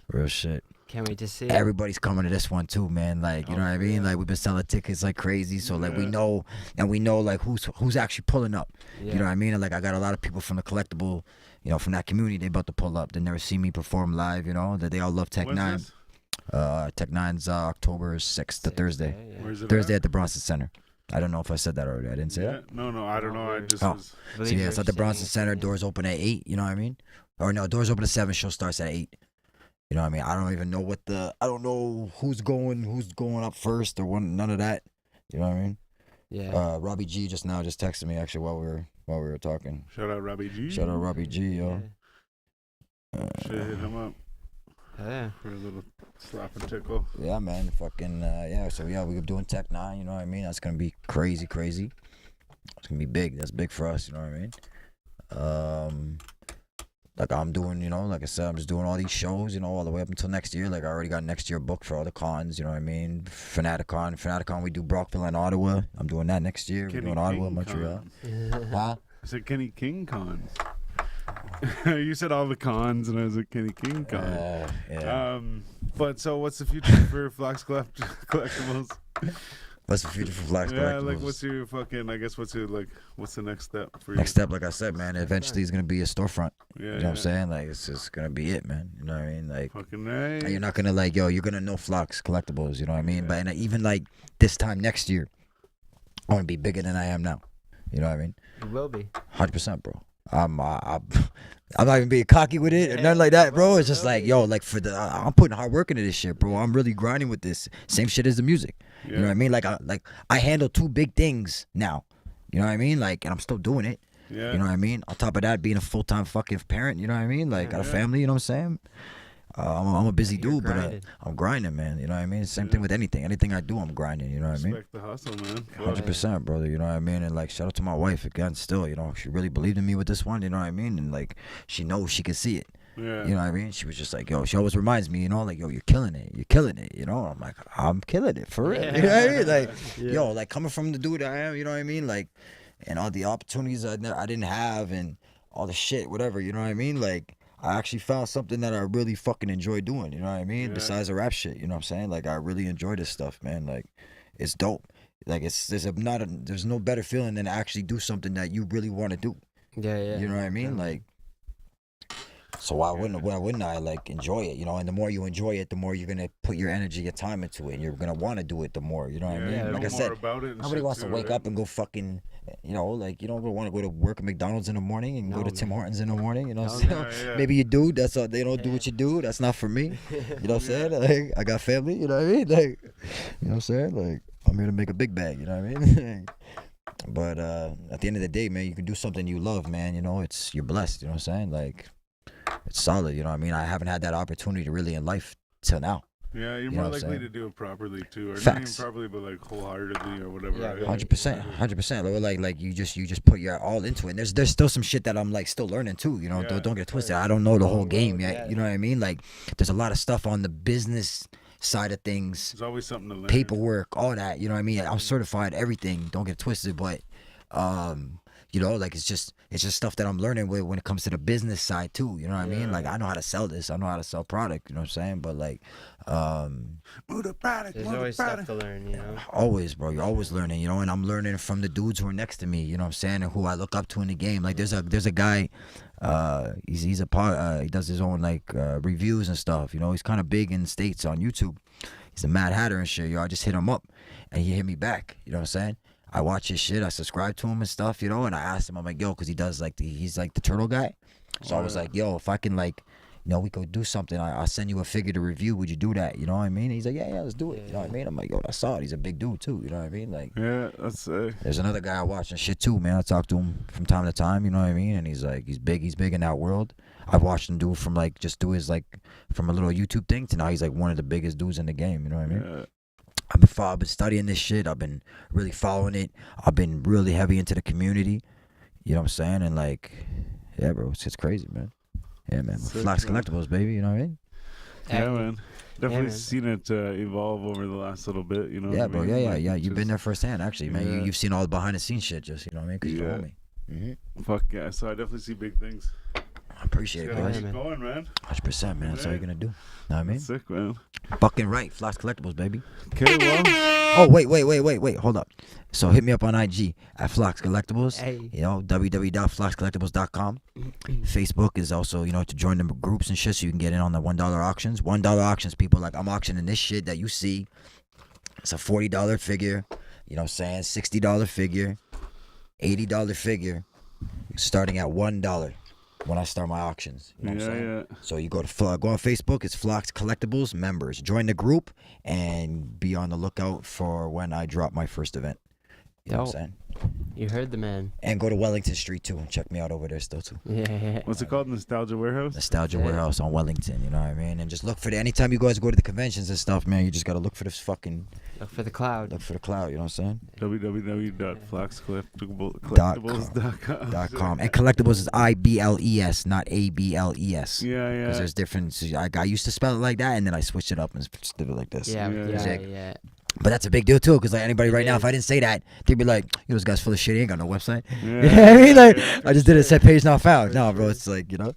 Real shit. Can't wait to see it. Everybody's coming to this one too, man. Like, you know what I mean? Like, we've been selling tickets like crazy, so like we know like who's actually pulling up. Yeah. You know what I mean? And like I got a lot of people from the collectible, you know, from that community. They about to pull up. They never see me perform live. You know that they all love Tech When's 9. this? Tech 9's October 6th to Thursday. Yeah. Where's it Thursday at? at the Bronson Center. I don't know if I said that already. I didn't say that. No, I don't know. I just Oh. was. So yeah, it's at the Bronson Center. Doors open at 8. You know what I mean? Or no, doors open at 7. Show starts at 8. You know what I mean? I don't even know I don't know who's going up first or none of that. You know what I mean? Yeah. Robbie G just texted me actually while we were talking. Shout out Robbie G. Shout out Robbie G, yo. Should hit him up Yeah. for a little slap and tickle. Yeah, man, fucking yeah. So yeah, we're doing Tech 9. You know what I mean? That's gonna be crazy. It's gonna be big. That's big for us. You know what I mean? Like I'm doing, you know, like I said, I'm just doing all these shows, you know, all the way up until next year. Like I already got next year booked for all the cons, you know what I mean? Fanaticon, we do Brockville and Ottawa. I'm doing that next year. We're doing Ottawa, Montreal. I Huh? said Kenny King Con. You said all the cons, and I was like Kenny King Con. Yeah. But so what's the future for Flacs Collectibles? What's the future for Flacs Yeah, Collectibles? like what's your fucking? I guess what's the next step for you? Next step, like I said, man, eventually it's gonna be a storefront. Yeah, You know what I'm saying? Like it's just gonna be it, man. You know what I mean? Like Fucking right. and you're not gonna like, you're gonna know Flacs Collectibles. You know what I mean? But and even like this time next year, I want to be bigger than I am now. You know what I mean? You will be. 100%, bro. I'm not even being cocky with it or nothing like that, bro. It's just like, yo, like I'm putting hard work into this shit, bro. I'm really grinding with this. Same shit as the music. You know what I mean? Like I handle 2 big things now. You know what I mean? Like, and I'm still doing it. Yeah. You know what I mean? On top of that, being a full-time fucking parent. You know what I mean? Like, got a family. You know what I'm saying? I'm a busy dude, but I'm grinding, man. You know what I mean? Same thing with anything. Anything I do, I'm grinding. You know what I mean? Respect the hustle, man. 100%, brother. You know what I mean? And like, shout out to my wife again. Still, you know, she really believed in me with this one. You know what I mean? And like, she knows she can see it. Yeah. You know what I mean? She was just like, yo, she always reminds me, you know, like, yo, you're killing it. You know? I'm like, I'm killing it for real. You know what I mean? Like, yo, like coming from the dude I am, you know what I mean? Like, and all the opportunities I didn't have and all the shit, whatever, you know what I mean? Like, I actually found something that I really fucking enjoy doing, you know what I mean? Yeah. Besides the rap shit, you know what I'm saying? Like, I really enjoy this stuff, man. Like, it's dope. Like, there's no better feeling than to actually do something that you really want to do. Yeah. You know what I mean? Like, so why wouldn't I like enjoy it, you know? And the more you enjoy it, the more you're gonna put your energy, your time into it, and you're gonna want to do it the more, you know what I mean? Like I said, nobody wants to wake up and go fucking, you know, like you don't want to go to work at McDonald's in the morning and go to Tim Hortons in the morning, you know what I'm saying? Maybe you do, that's all, they don't do what you do, that's not for me, you know what I'm saying? Like, I got family, you know what I mean? Like, you know what I'm saying? Like, I'm here to make a big bag, you know what I mean? But at the end of the day, man, you can do something you love, man. You know, you're blessed. You know what I'm saying? Like, it's solid. You know what I mean? I haven't had that opportunity really in life till now. Yeah, you're You know more what I'm likely saying? to do it properly too, or not even Facts. properly, but like wholeheartedly or whatever. Yeah, right? 100%. Like you just put your all into it. And there's still some shit that I'm like still learning too. You know, Yeah, don't get it twisted. course. I don't know the Long whole game road, yet. yeah. You know what I mean? Like, there's a lot of stuff on the business side of things, There's always something to learn. paperwork, all that. You know what I mean? I'm certified, everything. Don't get it twisted, but you know, like it's just stuff that I'm learning with when it comes to the business side too. You know what I mean? Yeah. Like, I know how to sell this. I know how to sell product. You know what I'm saying? But like, Move the product. There's move the always stuff product. to learn, you know. always, bro. You're always learning, you know, and I'm learning from the dudes who are next to me, you know what I'm saying, and who I look up to in the game. Like, there's a guy, he's a part, he does his own like reviews and stuff, you know. He's kind of big in the States on YouTube. He's a Mad Hatter and shit, yo. I just hit him up and he hit me back, you know what I'm saying. I watch his shit, I subscribe to him and stuff, you know, and I asked him, I'm like, yo, because he does like he's like the turtle guy. So I was like, yo, if I can like, you know, we could do something. I'll send you a figure to review. Would you do that? You know what I mean? He's like, yeah, let's do it. You know what I mean? I'm like, yo, that's solid. He's a big dude too. You know what I mean? Like, Yeah, that's there's another guy I watch and shit too, man. I talk to him from time to time. You know what I mean? And he's like, he's big in that world. I've watched him do it from like just do his like from a little YouTube thing to now he's like one of the biggest dudes in the game. You know what I mean? yeah. I've been studying this shit. I've been really following it. I've been really heavy into the community. You know what I'm saying? And like, yeah, bro, it's crazy, man. Yeah, man. Sick, Flacs man. Collectibles, baby. You know what I mean? Yeah, man. Definitely man. seen it evolve over the last little bit, you know. Yeah, what I bro. mean? Yeah. Like, You've been just- there firsthand, actually, man. Yeah. You've seen all the behind the scenes shit, just, you know what I mean? Because you Yeah. know me. Mm-hmm. Fuck yeah. So I definitely see big things. I appreciate Just it, gotta guys. keep man. going, man. 100%, man. That's all you're going to do. Know what I mean? That's sick, man. Fucking right. Flacs Collectibles, baby. Okay, well. Oh, wait. Hold up. So hit me up on IG at Flacs Collectibles. Hey. You know, www.flacscollectibles.com. Facebook is also, you know, to join the groups and shit so you can get in on the $1 auctions. $1 auctions, people. Like, I'm auctioning this shit that you see. It's a $40 figure. You know what I'm saying? $60 figure. $80 figure. Starting at $1 when I start my auctions. You know what I'm saying? Yeah. So you go on Facebook, it's Flacs Collectibles members. Join the group and be on the lookout for when I drop my first event. You know what I'm saying? You heard the man. And go to Wellington Street too and check me out over there still too. Yeah. What's it called? Nostalgia Warehouse? Nostalgia Yeah. Warehouse on Wellington, you know what I mean? And just look for anytime you guys go to the conventions and stuff, man, you just gotta look for this fucking Look for the cloud. look for the cloud, you know what I'm saying? www.flacscollectibles.com. And collectibles is IBLES, not ABLES. Yeah, Because yeah. there's difference. I used to spell it like that, and then I switched it up and did it like this. Yeah, Yeah. yeah, Sick. yeah. But that's a big deal too, because like anybody right It now, if is. I didn't say that, they'd be like, "Yo, this guy's full of shit. He ain't got no website." Yeah. You know what I mean? Like, Yeah. I just did it. Said page not found. No, bro, it's like, you know,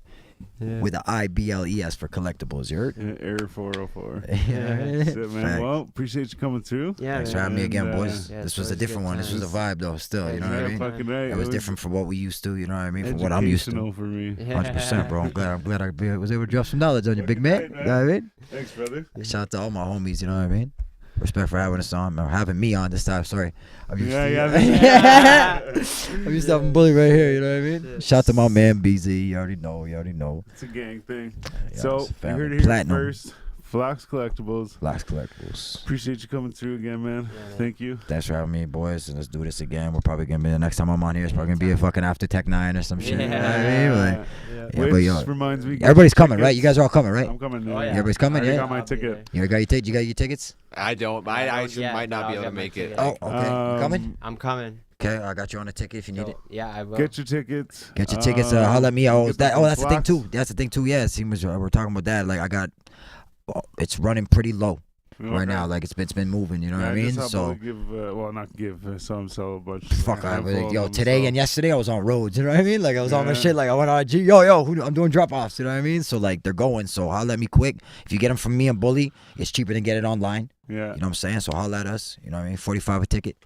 Yeah. with the IBLES for collectibles. You heard? Yeah, Error 404. Yeah. That's it, man. Facts. Well, appreciate you coming through. Yeah, Thanks for man. having me again, And, boys. yeah, this it's was a always different good one. This was a vibe, though. Still, you know what I Yeah, mean? fucking right. It was different from what we used to. You know what I mean? From what I'm used to. Educational for me. 100%, bro. I'm glad I was able to drop some knowledge on you, big man. Right, You know what I mean? Thanks, brother. Shout out to all my homies. You know what I mean? Respect for having us on, or having me on this time. Sorry, I'm used Yeah, to, yeah. I'm used to having bully right here. You know what I mean? Yeah. Shout out to my man BZ. You already know. It's a gang thing. Yeah, So, it's you family. heard it here Platinum. first. Flacs Collectibles. Flacs Collectibles. Appreciate you coming through again, man. Yeah, man. Thank you. Thanks for having me, boys. And let's do this again. We're probably gonna be the next time I'm on here. It's probably gonna be a fucking after Tech 9 or some shit. You know what I mean? Like, Yeah, but which yo, reminds me. everybody's coming, right? You guys are all coming, right? I'm coming. Oh, yeah. Everybody's coming, I already yeah? got my I'll be ticket. You got your tickets? I don't. I don't actually yet, might not but be I'll able to get my make it. ticket. Oh, okay. You coming? I'm coming. Okay, I got you on a ticket if you need So, it. yeah, I will. Get your tickets. Get your tickets. Holla at me. Oh, get that. them Oh, that's the thing Flacs. too. That's the thing too. Yeah, it seems we're talking about that. Like I got, it's running pretty low right now. Like it's been moving. You know what I mean? So Some sell a bunch. fuck. Like a handful of Yo, them, today so- and yesterday I was on roads. You know what I mean? Like I was on my Yeah. shit. Like I went on IG. Yo, I'm doing drop offs. You know what I mean? So like they're going. So holla at me quick. If you get them from me and Bully, it's cheaper than get it online. Yeah. You know what I'm saying? So holla at us. You know what I mean? $45 a ticket.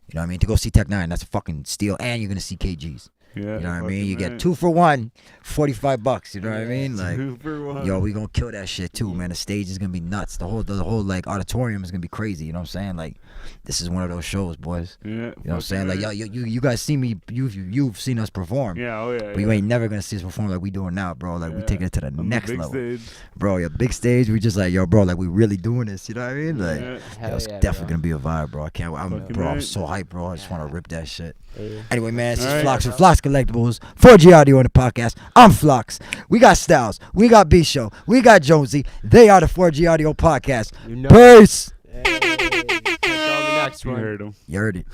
You know what I mean? To go see Tech 9, that's a fucking steal. And you're gonna see KGs. Yeah, You know what I mean? fucking You right. get 2 for $1, $45. You know what I mean? Like, 2 for 1. yo, we gonna kill that shit too, man. The stage is gonna be nuts. The whole like auditorium is gonna be crazy. You know what I'm saying? Like, this is one of those shows, boys. Yeah, You know what I'm saying? Like, right. yo, you guys see me. You've seen us perform. Yeah, oh yeah. But you ain't never gonna see us perform like we doing now, bro. Like, we take it to the On next big level, stage. bro. Your big stage, we just like, yo, bro. Like, we really doing this. You know what I mean? Like, Yeah. yo, Hell it's yeah, definitely bro. gonna be a vibe, bro. I can't. Fucking Bro, I'm right. so hyped, bro. I just want to rip that shit. Hey. Anyway, man, this is All right. Flacs with Flacs Collectibles. 4G Audio on the podcast. I'm Flacs. We got Styles. We got B Show. We got Jonesy. They are the 4G Audio podcast. You know. Peace. Hey. Catch you on the next You one. heard him. You heard it.